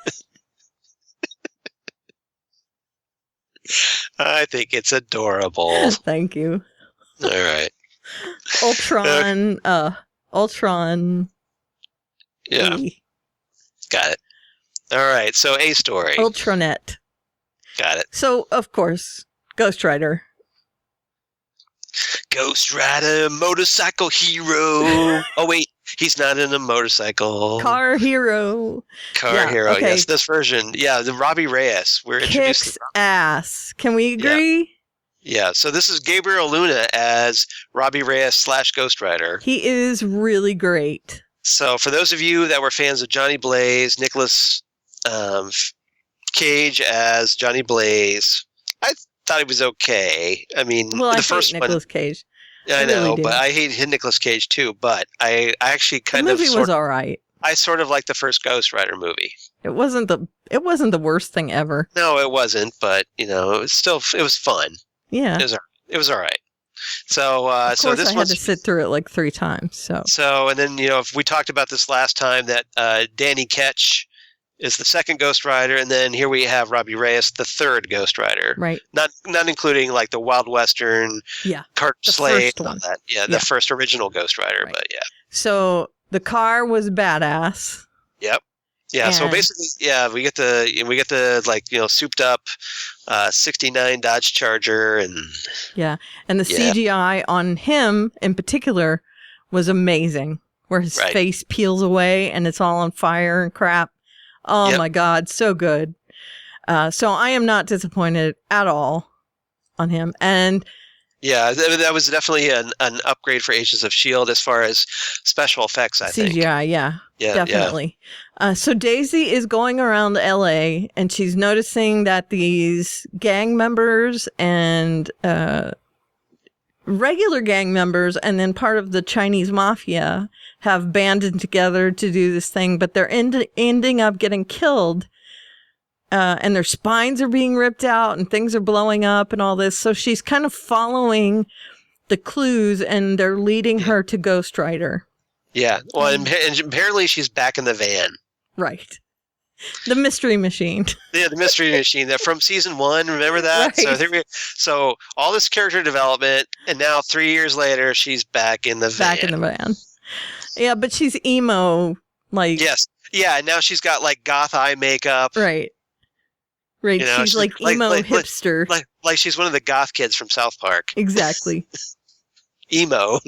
I think it's adorable. Thank you. All right. Ultron. Yeah. Got it. All right. So A story. Ultranet. Got it. So, of course, Ghost Rider. Ghost Rider, motorcycle hero. Oh, wait. He's not in a motorcycle. Car hero. Hero, okay. Yes. This version. Yeah, the Robbie Reyes. We're introduced Kicks ass. Can we agree? Yeah, so this is Gabriel Luna as Robbie Reyes / Ghost Rider. He is really great. So for those of you that were fans of Johnny Blaze, Nicolas Cage as Johnny Blaze, I thought he was okay. I mean, the first one. Nicolas Cage. I know, but I hate Nicolas Cage too. But I actually kind of. The movie was all right. I sort of like the first Ghost Rider movie. It wasn't the worst thing ever. No, it wasn't, but it was fun. Yeah. It was all right. So, of course, this I had to sit through it like 3 times. So, and then if we talked about this last time, that Danny Ketch is the second Ghost Rider, and then here we have Robbie Reyes, the third Ghost Rider. Right. Not including like the Wild Western, Kurt Slade, and all that. Yeah, the first original Ghost Rider. Right. But yeah. So the car was badass. Yep. Yeah. So basically, we get the like souped up 69 Dodge Charger, and the CGI on him in particular was amazing, where his face peels away and it's all on fire and crap. Oh my God, so good. So I am not disappointed at all on him. And yeah, that was definitely an upgrade for Agents of S.H.I.E.L.D. as far as special effects, I think. CGI, yeah, definitely. Yeah. So Daisy is going around LA and she's noticing that these gang members and regular gang members and then part of the Chinese mafia have banded together to do this thing, but they're ending up getting killed. And their spines are being ripped out and things are blowing up and all this. So she's kind of following the clues and they're leading her to Ghost Rider. Yeah. Well, and apparently she's back in the van. Right. The mystery machine. Yeah, the mystery machine that from season 1. Remember that? Right. So all this character development, and now 3 years later, she's back in the van. Back in the van. Yeah, but she's emo, like. Yes. Yeah, and now she's got like goth eye makeup. Right. Right. She's like emo hipster. Like she's one of the goth kids from South Park. Exactly. Emo.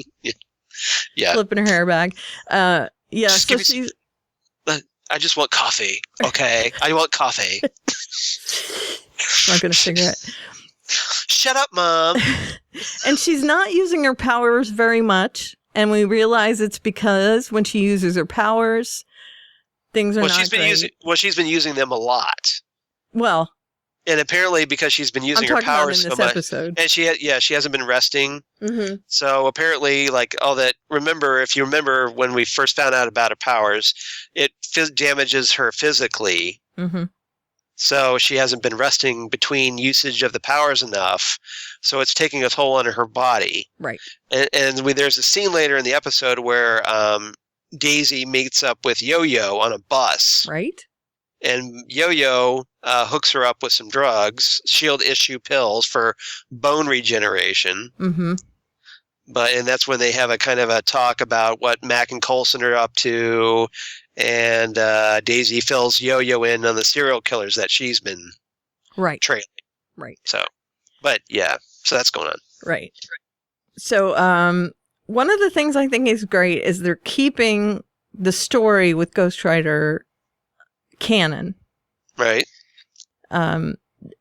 Yeah. Flipping her hair back. Yeah. So she's. I just want coffee. Okay. I want coffee. Smoking a cigarette. Shut up, Mom. And she's not using her powers very much. And we realize it's because when she uses her powers, things are not great. She's been using them a lot. Well. And apparently because she's been using her powers so much. Episode. And she hasn't been resting. Mm-hmm. So apparently like all that, if you remember when we first found out about her powers, it damages her physically. Mm-hmm. So she hasn't been resting between usage of the powers enough. So it's taking a toll on her body. Right. And there's a scene later in the episode where Daisy meets up with Yo-Yo on a bus. Right. And Yo-Yo hooks her up with some drugs, S.H.I.E.L.D. issue pills for bone regeneration. Mm-hmm. And that's when they have a kind of a talk about what Mac and Coulson are up to, and Daisy fills Yo-Yo in on the serial killers that she's been trailing. Right. So that's going on. Right. So one of the things I think is great is they're keeping the story with Ghost Rider canon. Right.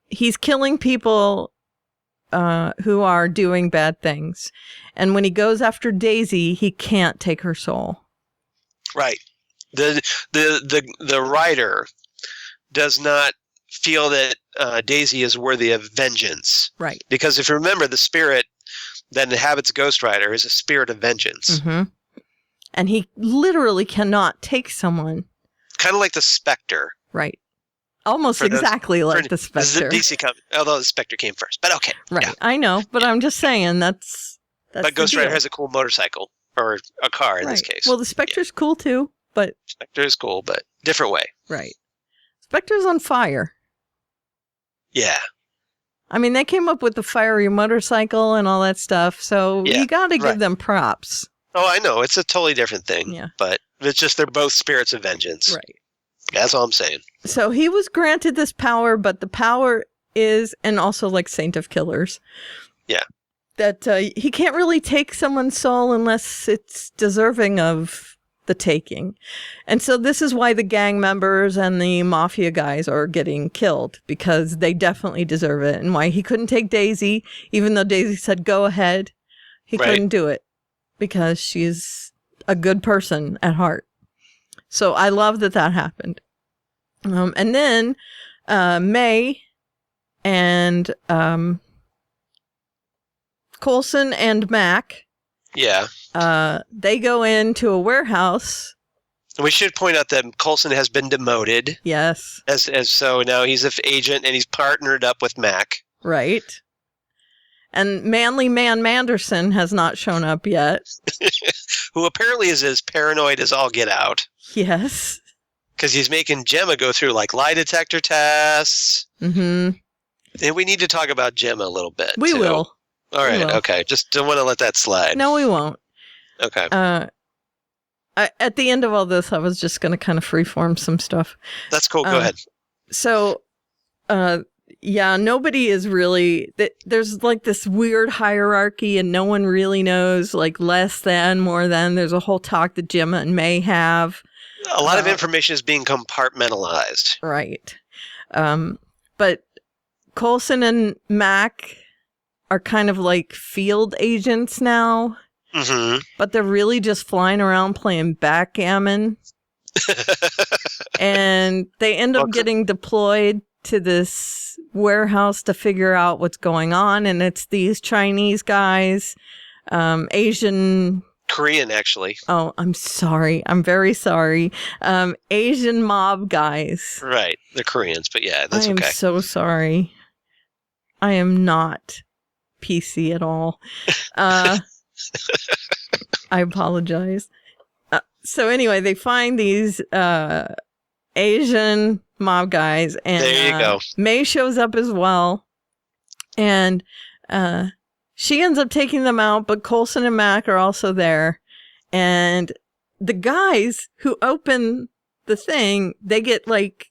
He's killing people who are doing bad things. And when he goes after Daisy, he can't take her soul. Right. The writer does not feel that Daisy is worthy of vengeance. Right. Because if you remember, the spirit that inhabits Ghost Rider is a spirit of vengeance. Mm-hmm. And he literally cannot take someone. Kind of like the Spectre. Right. Almost exactly like the Spectre. DC although the Spectre came first. But okay. Right. Yeah. I know, but I'm just saying that's But Ghost Rider has a cool motorcycle. Or a car in this case. Well, the Spectre's cool too, but... Spectre is cool, but different way. Right. Spectre's on fire. Yeah. I mean, they came up with the fiery motorcycle and all that stuff, so you got to give them props. Oh, I know. It's a totally different thing. Yeah. But it's just they're both spirits of vengeance. Right. That's all I'm saying. So he was granted this power, but the power is, and also like Saint of Killers. Yeah. That he can't really take someone's soul unless it's deserving of the taking. And so this is why the gang members and the mafia guys are getting killed, because they definitely deserve it. And why he couldn't take Daisy, even though Daisy said, go ahead. He couldn't do it because she's a good person at heart. So I love that happened. And then May and Coulson and Mac. Yeah. They go into a warehouse We should point out that Coulson has been demoted. Yes. As so now he's an agent and he's partnered up with Mac. Right. And Manly Man Manderson has not shown up yet. Who apparently is as paranoid as all get out. Yes. Because he's making Gemma go through like lie detector tests. Mm-hmm. And we need to talk about Gemma a little bit. We will. All right. Okay. Just don't want to let that slide. No, we won't. Okay. At the end of all this, I was just going to kind of freeform some stuff. That's cool. Go ahead. So, yeah, nobody is really... There's like this weird hierarchy and no one really knows like less than, more than. There's a whole talk that Gemma and May have. A lot of information is being compartmentalized. Right. But Coulson and Mac are kind of like field agents now. Mm-hmm. But they're really just flying around playing backgammon. And they end up getting deployed to this warehouse to figure out what's going on. And it's these Chinese guys, Asian... Korean, actually. Oh, I'm sorry. I'm very sorry. Asian mob guys. Right. They're Koreans, but yeah, that's okay. I am so sorry. I am not PC at all. I apologize. So anyway, they find these Asian mob guys, and there you go. May shows up as well, and she ends up taking them out. But Coulson and Mac are also there, and the guys who open the thing, they get like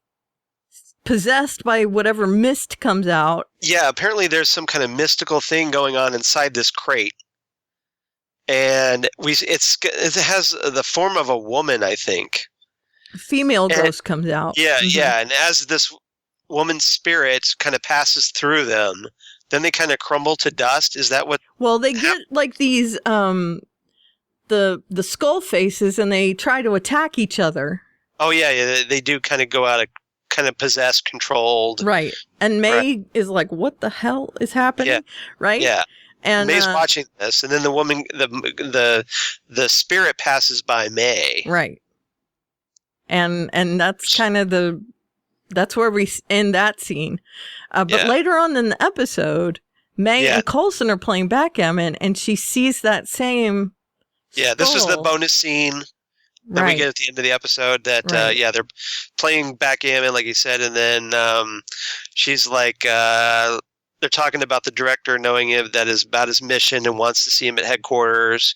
possessed by whatever mist comes out. Yeah, apparently there's some kind of mystical thing going on inside this crate. And it has the form of a woman, I think. Female ghost comes out. Yeah, yeah. And as this woman's spirit kind of passes through them, then they kind of crumble to dust. Is that what? Well, they get like these the skull faces, and they try to attack each other. Oh yeah, they do kind of go out of kind of possessed, controlled. Right. And May is like, "What the hell is happening?" Yeah. Right. Yeah. And May's watching this, and then the woman, the spirit passes by May. Right. And that's kind of that's where we end that scene. But later on in the episode, May and Coulson are playing backgammon, and she sees that same. Yeah, this is the bonus scene that we get at the end of the episode. That they're playing backgammon, like you said, and then she's like. They're talking about the director knowing him that is about his mission and wants to see him at headquarters.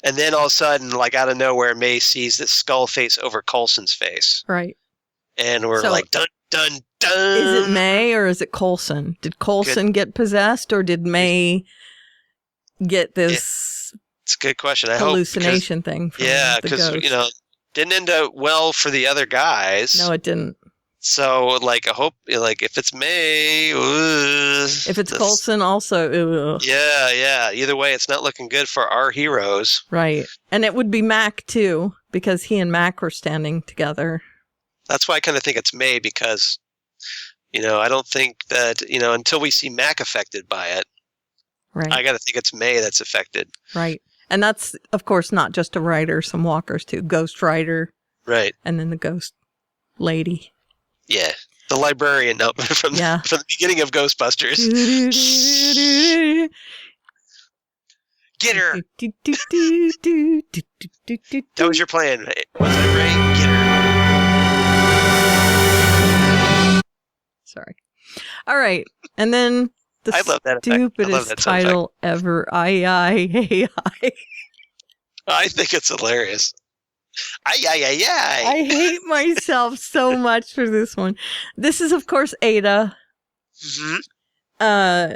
And then all of a sudden, like out of nowhere, May sees this skull face over Coulson's face. Right. And we're like, dun, dun, dun. Is it May or is it Coulson? Did Coulson get possessed, or did May get this it's a good question. I hallucination thing? Yeah, because, didn't end up well for the other guys. No, it didn't. So, like, I hope, like, if it's May, if it's Coulson, also, yeah. Either way, it's not looking good for our heroes. Right, and it would be Mac too, because he and Mac were standing together. That's why I kind of think it's May, because, I don't think that until we see Mac affected by it, right? I got to think it's May that's affected, right? And that's, of course, not just a writer; some walkers too, Ghost Rider, right? And then the Ghost Lady. Yeah, the librarian from the beginning of Ghostbusters. Get her! That was your plan. Was I right? Get her. Sorry. All right. And then the stupidest title ever. I. I think it's hilarious. I hate myself so much for this one. This is, of course, Ada. Mm-hmm.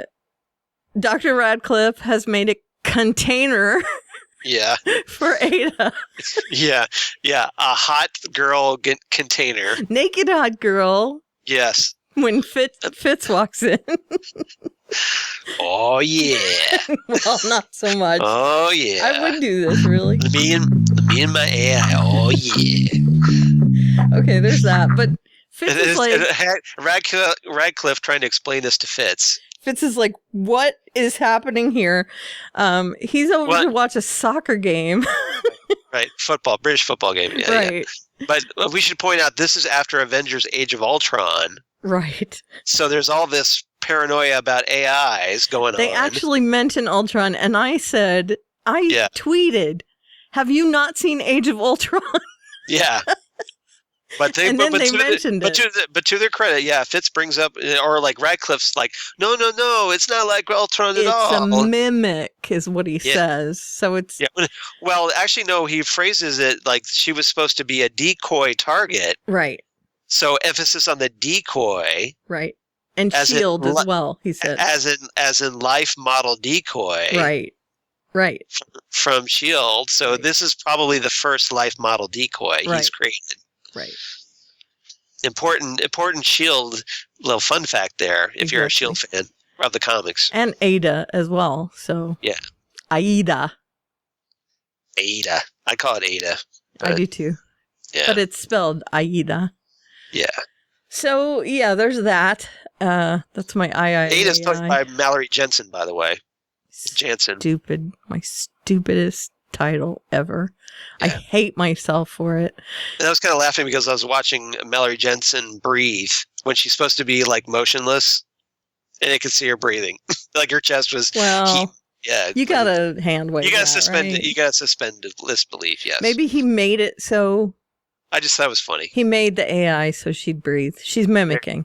Dr. Radcliffe has made a container for Ada. Yeah. A hot girl container. Naked hot girl. Yes. When Fitz walks in. Oh, yeah. Well, not so much. Oh, yeah. I would do this, really. Me and my AI. Oh, yeah. Okay, there's that. But Fitz is like... Radcliffe trying to explain this to Fitz. Fitz is like, what is happening here? He's over to watch a soccer game. Right, British football game. Yeah, right. Yeah. But we should point out this is after Avengers: Age of Ultron. Right. So there's all this paranoia about AIs going on. They actually mentioned Ultron, and I said, tweeted, have you not seen Age of Ultron? Yeah. But they mentioned it. But to their credit, Fitz brings up, or like Radcliffe's like, no, it's not like Ultron at all. It's a mimic, is what he says. So it's Well, actually, no. He phrases it like she was supposed to be a decoy target. Right. So emphasis on the decoy. Right. And S.H.I.E.L.D. as well. He said as in life model decoy. Right. Right. From S.H.I.E.L.D. So this is probably the first life model decoy he's created. Right. Important S.H.I.E.L.D. little fun fact there if you're a S.H.I.E.L.D. fan of the comics. And Ada as well. So yeah. Aida. I call it Ada. I do too. Yeah. But it's spelled Aida. Yeah. So there's that. That's my II. Ada's played by Mallory Jensen, by the way. Jansen. My stupidest title ever. Yeah. I hate myself for it. And I was kind of laughing because I was watching Mallory Jensen breathe when she's supposed to be like motionless, and I could see her breathing. Like her chest was. Well, you gotta hand wave. You gotta suspend. Right? You gotta suspend disbelief. Yes. Maybe he made it so. I just thought it was funny. He made the AI so she'd breathe. She's mimicking.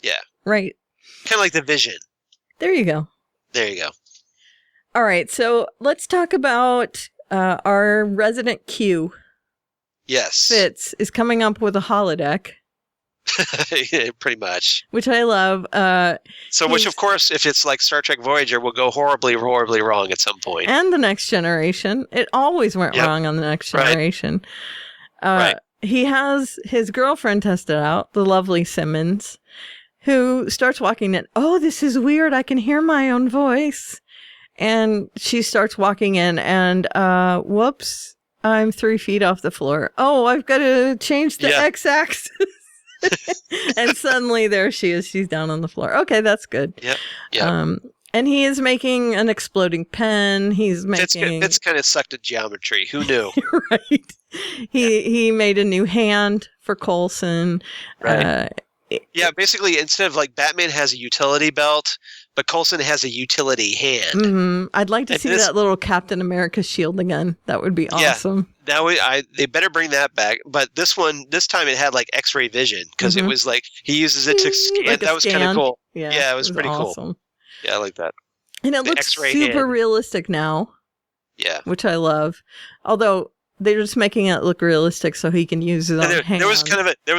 Yeah. Right. Kind of like the Vision. There you go. All right, so let's talk about our resident Q. Yes. Fitz is coming up with a holodeck. Yeah, pretty much. Which I love. Which, of course, if it's like Star Trek Voyager, will go horribly, horribly wrong at some point. And the Next Generation. It always went wrong on the Next Generation. Right. He has his girlfriend tested out, the lovely Simmons, who starts walking in. Oh, this is weird. I can hear my own voice. And she starts walking in and, whoops, I'm 3 feet off the floor. Oh, I've got to change the x-axis. And suddenly there she is. She's down on the floor. Okay, that's good. Yeah. And he is making an exploding pen. He's making... It's kind of sucked at geometry. Who knew? Right. He made a new hand for Coulson. Right. Yeah, basically, instead of like Batman has a utility belt, but Coulson has a utility hand. Mm-hmm. I'd like to see that little Captain America shield again. That would be awesome. Yeah, they better bring that back. But this time it had like X-ray vision because it was like he uses it to scan. Like that was kind of cool. Yeah, it was pretty awesome. Cool. Yeah, I like that. And it looks super realistic now. Yeah, which I love. Although they're just making it look realistic so he can use his own hand. There was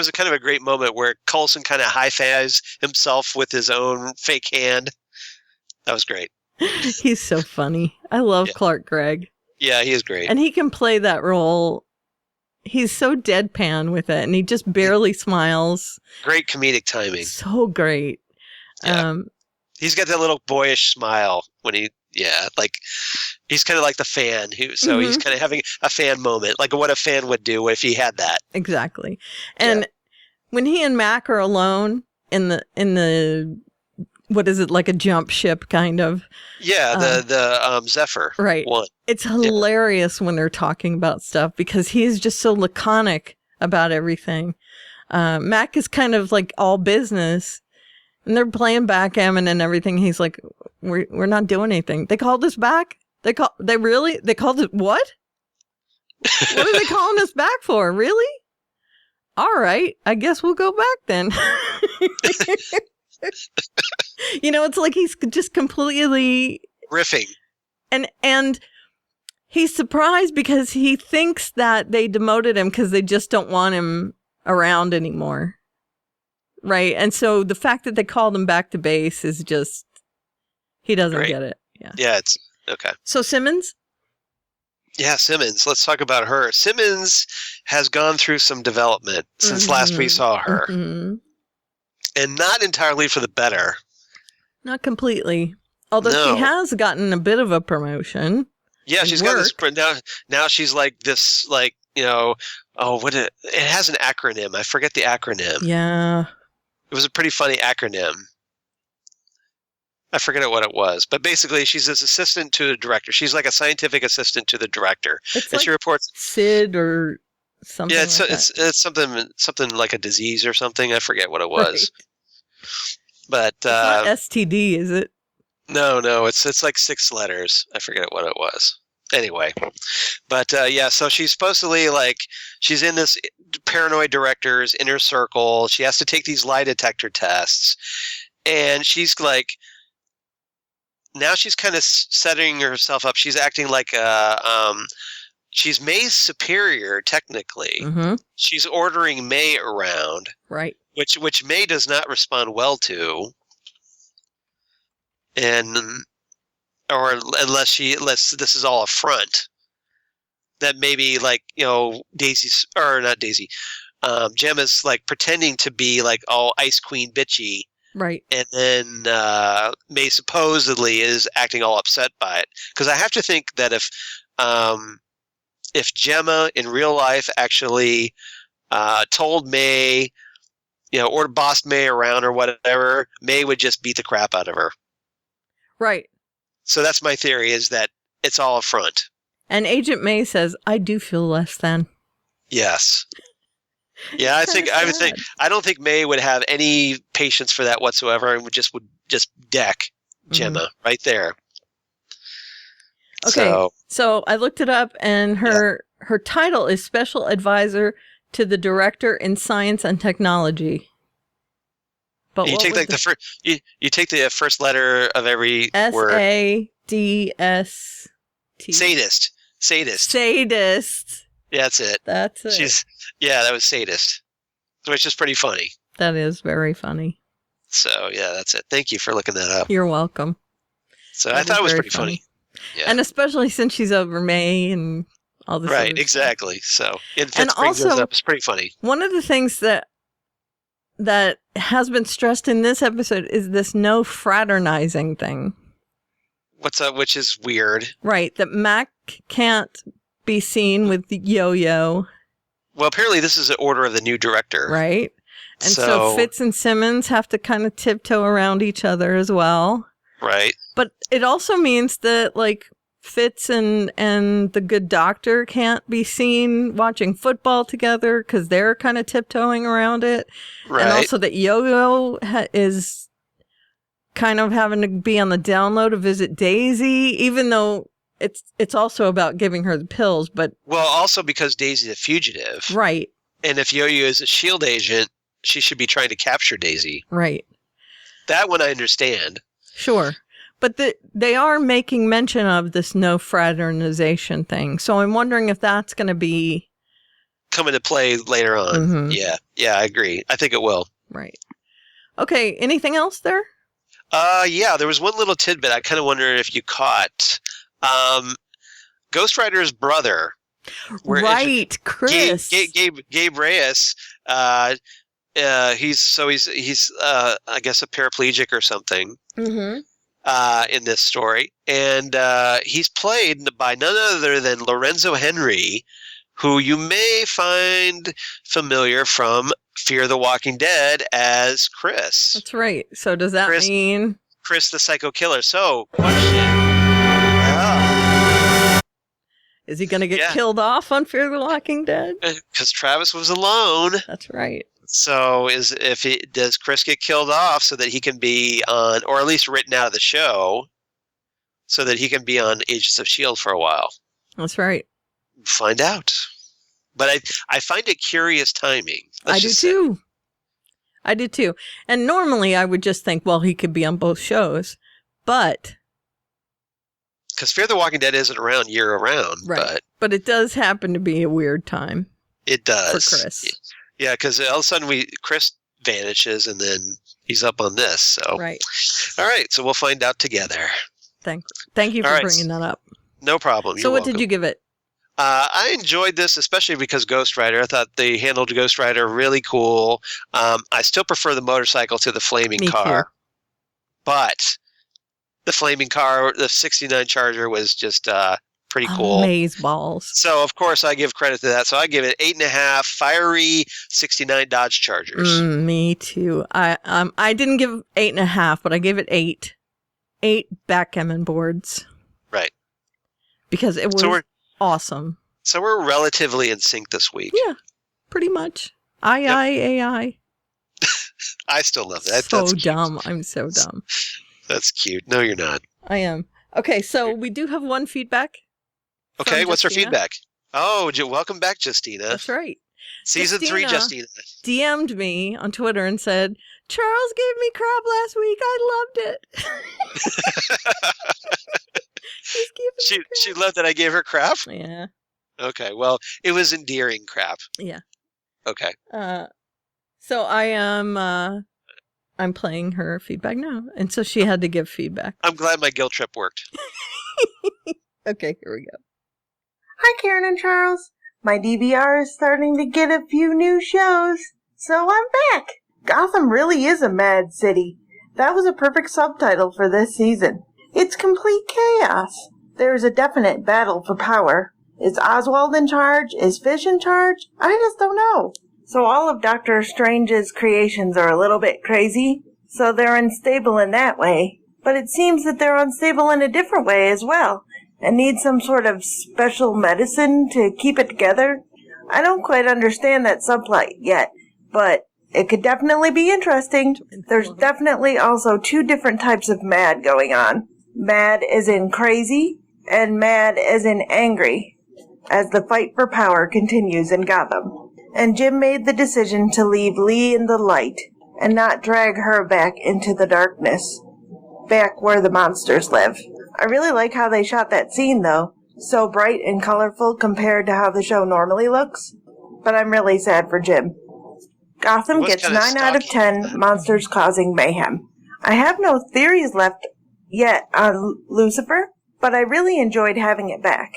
a great moment where Coulson kind of high fives himself with his own fake hand. That was great. He's so funny. I love Clark Gregg. Yeah, he is great. And he can play that role. He's so deadpan with it, and he just barely smiles. Great comedic timing. So great. Yeah. He's got that little boyish smile when he's kind of like the fan he's kind of having a fan moment, like what a fan would do if he had that. Exactly. And when he and Mac are alone in the what is it, like a jump ship kind of? Yeah, the Zephyr. Right. One. It's hilarious when they're talking about stuff because he's just so laconic about everything. Mac is kind of like all business. And they're playing backgammon and everything. He's like, we're not doing anything. They called us back? They called it what? What are they calling us back for? Really? All right. I guess we'll go back then. It's like he's just completely riffing. And he's surprised because he thinks that they demoted him because they just don't want him around anymore. Right. And so the fact that they called him back to base is just, he doesn't get it. Yeah. Yeah. It's okay. So Simmons? Yeah. Simmons. Let's talk about her. Simmons has gone through some development since last we saw her. Mm-hmm. And not entirely for the better. Not completely. Although she has gotten a bit of a promotion. Yeah. She's got this. Now she's like this, like, it has an acronym. I forget the acronym. Yeah. It was a pretty funny acronym. I forget what it was, but basically she's this assistant to the director. She's like a scientific assistant to the director. It's and like she reports SID or something. Yeah, like it's something like a disease or something. I forget what it was. Right. But it's not STD, is it? No, it's like 6 letters. I forget what it was. Anyway, but so she's supposedly like she's in this paranoid director's inner circle. She has to take these lie detector tests, and she's like, now she's kind of setting herself up. She's acting like she's May's superior technically. Mm-hmm. She's ordering May around, right? Which May does not respond well to, unless this is all a front. That maybe like Gemma's like pretending to be like all Ice Queen bitchy, right? And then May supposedly is acting all upset by it. Because I have to think that if Gemma in real life actually told May, or bossed May around or whatever, May would just beat the crap out of her. Right. So that's my theory, is that it's all a front. And Agent May says, "I do feel less than." Yes. Yeah, I don't think May would have any patience for that whatsoever, and would just deck Gemma right there. Okay, so I looked it up, and her title is Special Advisor to the Director in Science and Technology. But you take you take the first letter of every word. SADST. Sadist. Yeah, that's it. That's it. That was sadist, which is pretty funny. That is very funny. So yeah, that's it. Thank you for looking that up. You're welcome. So I thought it was pretty funny. Yeah. And especially since she's over May and all this. Right, exactly. So and also, up. It's pretty funny. One of the things that has been stressed in this episode is this no fraternizing thing. What's up? Which is weird. Right, that Mac can't be seen with Yo-Yo. Well, apparently this is an order of the new director. Right. And so Fitz and Simmons have to kind of tiptoe around each other as well. Right. But it also means that, like, Fitz and the good doctor can't be seen watching football together because they're kind of tiptoeing around it. Right. And also that Yo-Yo is kind of having to be on the down low to visit Daisy, even though it's also about giving her the pills. But well, also because Daisy's a fugitive. Right. And if Yo-Yo is a S.H.I.E.L.D. agent, she should be trying to capture Daisy. Right. That one I understand. Sure. But they are making mention of this no fraternization thing. So I'm wondering if that's going to be... come into play later on. Mm-hmm. Yeah, I agree. I think it will. Right. Okay, anything else there? Yeah, there was one little tidbit I kind of wondered if you caught. Ghost Rider's brother. Right, Chris. Gabe Reyes. He's I guess a paraplegic or something. Mm-hmm. In this story, and he's played by none other than Lorenzo Henry, who you may find familiar from Fear the Walking Dead as Chris. That's right. So does that mean Chris the Psycho Killer? So, question. Is he going to get killed off on Fear the Walking Dead? Because Travis was alone. That's right. So does Chris get killed off so that he can be on, or at least written out of the show, so that he can be on Agents of S.H.I.E.L.D. for a while? That's right. Find out. But I find it curious timing. I do too. And normally I would just think, well, he could be on both shows, but because Fear the Walking Dead isn't around year round, right? But it does happen to be a weird time. It does for Chris. Yeah, because all of a sudden Chris vanishes and then he's up on this. So right. All right, so we'll find out together. Thank you for bringing that up. No problem. So what did you give it? I enjoyed this, especially because Ghost Rider. I thought they handled Ghost Rider really cool. I still prefer the motorcycle to the flaming car. Too. But the flaming car, the 69 Charger, was just pretty cool. Amaze balls. So, of course, I give credit to that. So I give it 8.5 fiery 69 Dodge Chargers. Me too. I didn't give 8.5, but I gave it 8 8 backgammon boards. Right. Because it was awesome. So we're relatively in sync this week. Yeah, pretty much. AI. I still love that. So dumb. I'm so dumb. That's cute. No, you're not. I am. Okay, so we do have one feedback. Okay, what's our feedback? Oh, welcome back, Justina. That's right. Season 3, Justina. DM'd me on Twitter and said, Charles gave me crap last week. I loved it. She loved that I gave her crap? Yeah. Okay, well, it was endearing crap. Yeah. Okay. So I am I'm playing her feedback now, and so she had to give feedback. I'm glad my guilt trip worked. Okay, here we go. Hi, Karen and Charles. My DVR is starting to get a few new shows, so I'm back. Gotham really is a mad city. That was a perfect subtitle for this season. It's complete chaos. There is a definite battle for power. Is Oswald in charge? Is Fish in charge? I just don't know. So all of Doctor Strange's creations are a little bit crazy, so they're unstable in that way. But it seems that they're unstable in a different way as well, and need some sort of special medicine to keep it together. I don't quite understand that subplot yet, but it could definitely be interesting. There's definitely also 2 different types of mad going on. Mad as in crazy, and mad as in angry, as the fight for power continues in Gotham. And Jim made the decision to leave Lee in the light and not drag her back into the darkness, back where the monsters live. I really like how they shot that scene, though. So bright and colorful compared to how the show normally looks. But I'm really sad for Jim. Gotham gets 9 out of 10 monsters causing mayhem. I have no theories left yet on Lucifer, but I really enjoyed having it back.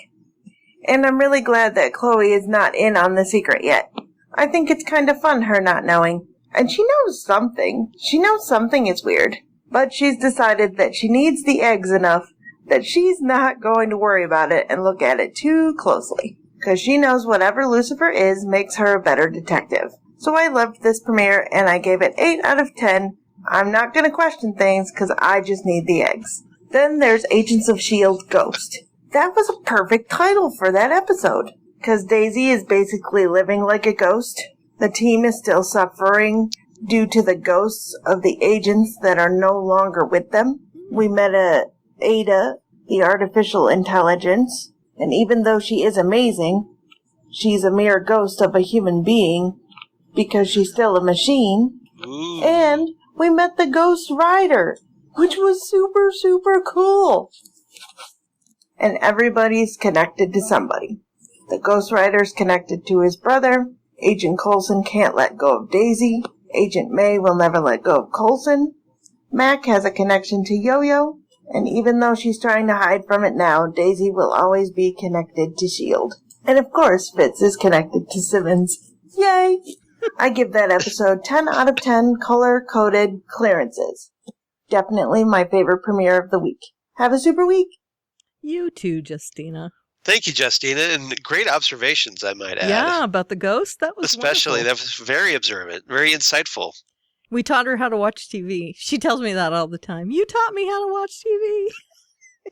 And I'm really glad that Chloe is not in on the secret yet. I think it's kind of fun, her not knowing. And she knows something. She knows something is weird. But she's decided that she needs the eggs enough that she's not going to worry about it and look at it too closely. Because she knows whatever Lucifer is makes her a better detective. So I loved this premiere and I gave it 8 out of 10. I'm not going to question things because I just need the eggs. Then there's Agents of S.H.I.E.L.D. Ghost. That was a perfect title for that episode, because Daisy is basically living like a ghost. The team is still suffering due to the ghosts of the agents that are no longer with them. We met Ada, the artificial intelligence, and even though she is amazing, she's a mere ghost of a human being, because she's still a machine. Ooh. And we met the Ghost Rider, which was super, super cool. And everybody's connected to somebody. The Ghost Rider's connected to his brother. Agent Coulson can't let go of Daisy. Agent May will never let go of Coulson. Mac has a connection to Yo-Yo. And even though she's trying to hide from it now, Daisy will always be connected to S.H.I.E.L.D. And of course, Fitz is connected to Simmons. Yay! I give that episode 10 out of 10 color-coded clearances. Definitely my favorite premiere of the week. Have a super week! You too, Justina. Thank you, Justina, and great observations, I might add. Yeah, about the ghost. That was especially wonderful. That was very observant, very insightful. We taught her how to watch TV. She tells me that all the time. You taught me how to watch TV.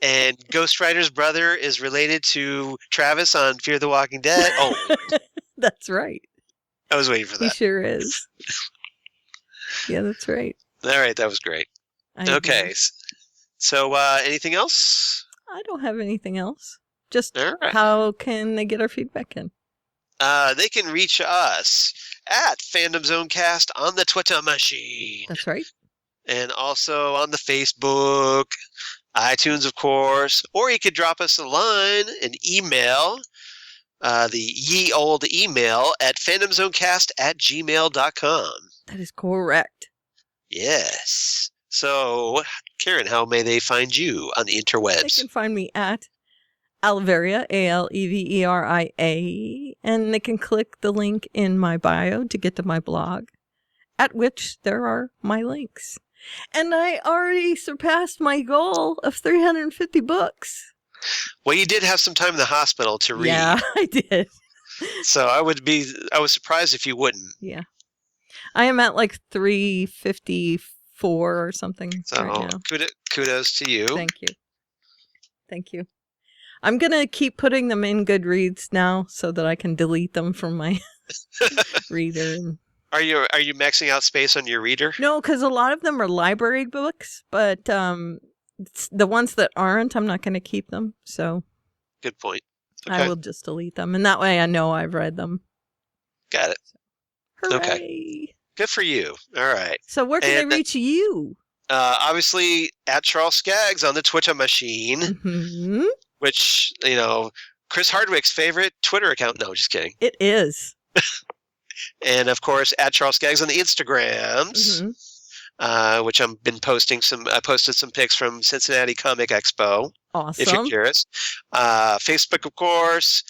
And Ghost Rider's brother is related to Travis on Fear the Walking Dead. Oh, That's right. I was waiting for that. He sure is. Yeah, that's right. All right, that was great. Okay, so anything else? I don't have anything else. Just All right. How can they get our feedback in? They can reach us at Fandom Zone Cast on the Twitter machine. That's right. And also on the Facebook, iTunes, of course. Or you could drop us a line, an email, the ye old email at fandomzonecast@gmail.com. That is correct. Yes. So, Karen, how may they find you on the interwebs? They can find me at Alveria, Aleveria, and they can click the link in my bio to get to my blog, at which there are my links. And I already surpassed my goal of 350 books. Well, you did have some time in the hospital to read. Yeah, I did. So I was surprised if you wouldn't. Yeah. I am at like 354 4 or something. So right now. kudos to you. Thank you. I'm going to keep putting them in Goodreads now so that I can delete them from my reader. Are you maxing out space on your reader? No, because a lot of them are library books, but the ones that aren't, I'm not going to keep them. So good point. Okay. I will just delete them. And that way I know I've read them. Got it. Hooray. Okay. Good for you. All right. So where can they reach you? Obviously, at Charles Skaggs on the Twitter machine, Mm-hmm. which, Chris Hardwick's favorite Twitter account. No, just kidding. It is. And, of course, at Charles Skaggs on the Instagrams, which I've been posting I posted some pics from Cincinnati Comic Expo. Awesome. If you're curious. Facebook, of course.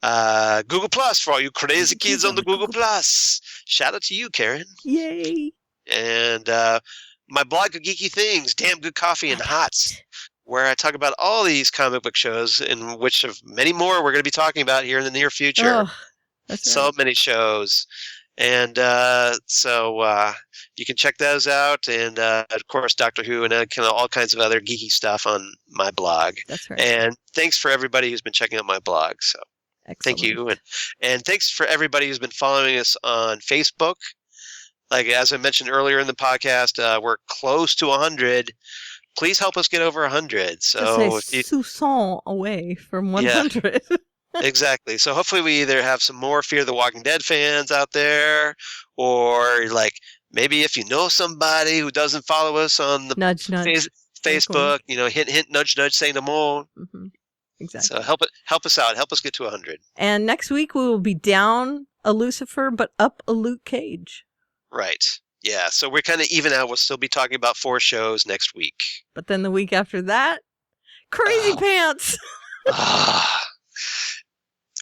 Google Plus for all you crazy kids on the Google Plus. Shout out to you, Karen. Yay. And my blog of geeky things, Damn Good Coffee and Hots, where I talk about all these comic book shows, in which of many more we're going to be talking about here in the near future. Oh, that's so right. many shows. And so you can check those out. And, of course, Doctor Who and all kinds of other geeky stuff on my blog. That's right. And thanks for everybody who's been checking out my blog. So Excellent. thank you. And thanks for everybody who's been following us on Facebook. Like, as I mentioned earlier in the podcast, we're close to 100. Please help us get over 100. So Susan away from 100. Yeah. Exactly. So hopefully we either have some more Fear the Walking Dead fans out there, or maybe if you know somebody who doesn't follow us on the nudge, Facebook, hint, hint, nudge, nudge, say no more. Mm-hmm. Exactly. So help us out. Help us get to 100. And next week we will be down a Lucifer, but up a Luke Cage. Right. Yeah. So we're kind of even out. We'll still be talking about 4 shows next week. But then the week after that, Crazy Pants.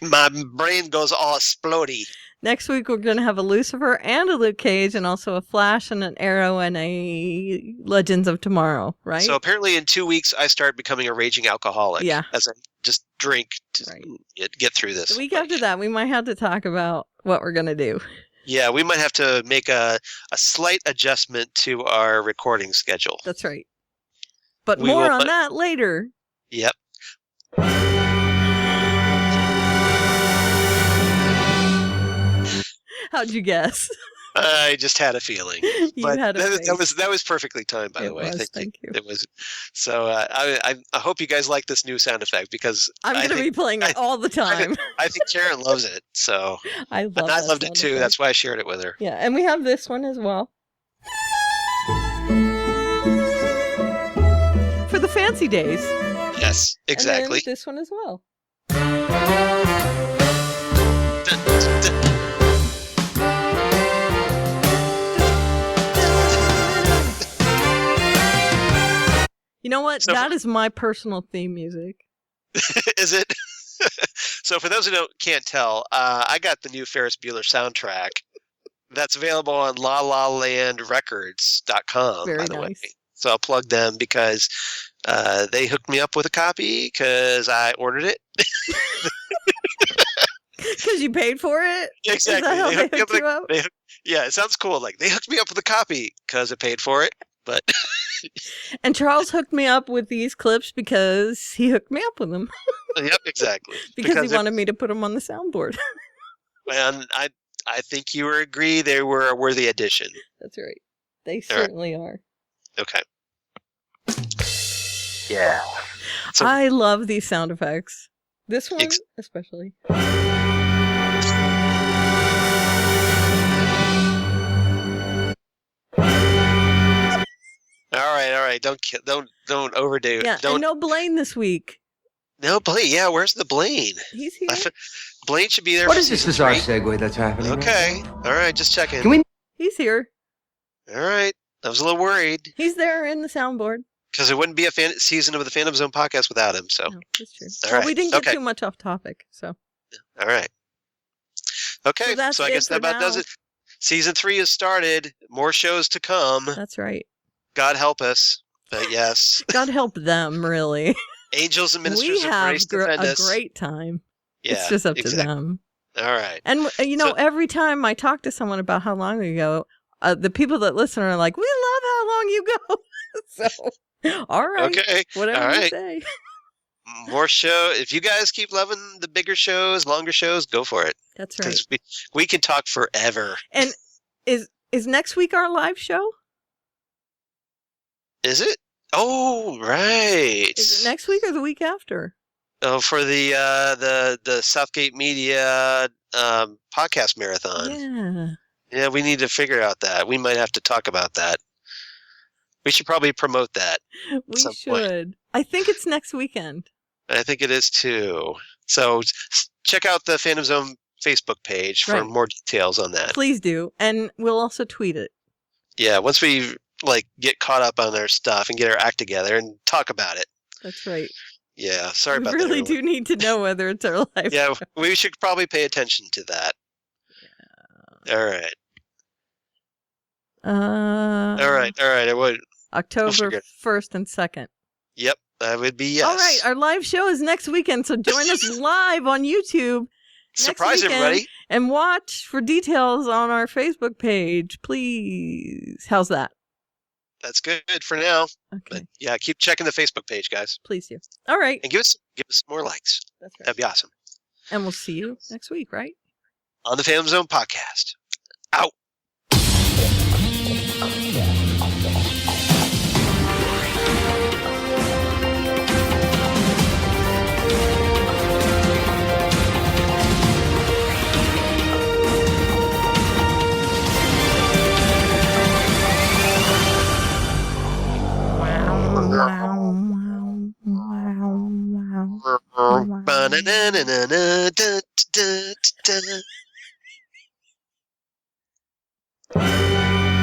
My brain goes all explodey. Next week, we're going to have a Lucifer and a Luke Cage, and also a Flash and an Arrow and a Legends of Tomorrow, right? So apparently in 2 weeks, I start becoming a raging alcoholic. Yeah. As I just drink to get through this. The week after that, we might have to talk about what we're going to do. Yeah, we might have to make a slight adjustment to our recording schedule. That's right. But more on that later. Yep. How'd you guess? I just had a feeling. That was perfectly timed, by the way. Thank you. It was. So I hope you guys like this new sound effect, because I'm going to be playing it all the time. I think Karen loves it. So I loved it too. That's why I shared it with her. Yeah, and we have this one as well. For the fancy days. Yes, exactly. And then this one as well. You know what? That is my personal theme music. Is it? So for those who can't tell, I got the new Ferris Bueller soundtrack. That's available on lalalandrecords.com, by the way. So I'll plug them because they hooked me up with a copy because I ordered it. Because you paid for it? Exactly. Is that how they hooked you up? Yeah, it sounds cool. Like, they hooked me up with a copy because I paid for it. But and Charles hooked me up with these clips because he hooked me up with them. Yep, exactly. because he wanted me to put them on the soundboard. And I think you agree they were a worthy addition. That's right. They certainly are. Okay. Yeah. So, I love these sound effects. This one especially. All right. Don't overdo. Yeah, and no Blaine this week. No Blaine. Yeah, where's the Blaine? He's here. Blaine should be there. What is this bizarre segue that's happening? Okay. All right, just checking. He's here. All right. I was a little worried. He's there in the soundboard. Because it wouldn't be a season of the Fandom Zone podcast without him. So no, that's true. All right. We didn't get too much off topic. So. All right. Okay. So I guess that about does it. Season 3 has started. More shows to come. That's right. God help us. But yes. God help them, really. Angels and ministers of grace defend us. We have a great time. Yeah, it's just up to them. All right. And, every time I talk to someone about how long ago, the people that listen are like, we love how long long you go. So, all right. Okay. Whatever All you right. say. More show. If you guys keep loving the bigger shows, longer shows, go for it. That's right. Because we can talk forever. And is next week our live show? Is it? Oh, right. Is it next week or the week after? Oh, for the Southgate Media podcast marathon. Yeah. Yeah, we need to figure out that. We might have to talk about that. We should probably promote that. We should. I think it's next weekend. I think it is too. So check out the Fandom Zone Facebook page for more details on that. Please do. And we'll also tweet it. Yeah, once we get caught up on our stuff and get our act together and talk about it. That's right. Yeah, sorry about that. We really do need to know whether it's our live Yeah, show. we should probably pay attention to that. Yeah. All right. All right. I would. October 1st and 2nd. Yep, that would be yes. All right, our live show is next weekend, so join us live on YouTube. Surprise everybody. And watch for details on our Facebook page, please. How's that? That's good for now. Okay. But yeah, keep checking the Facebook page, guys. Please do. All right. And give us more likes. That's right. That'd be awesome. And we'll see you next week, right? On the Fandom Zone podcast. Out. Ba-na-na-na-na-na-da-da-da-da.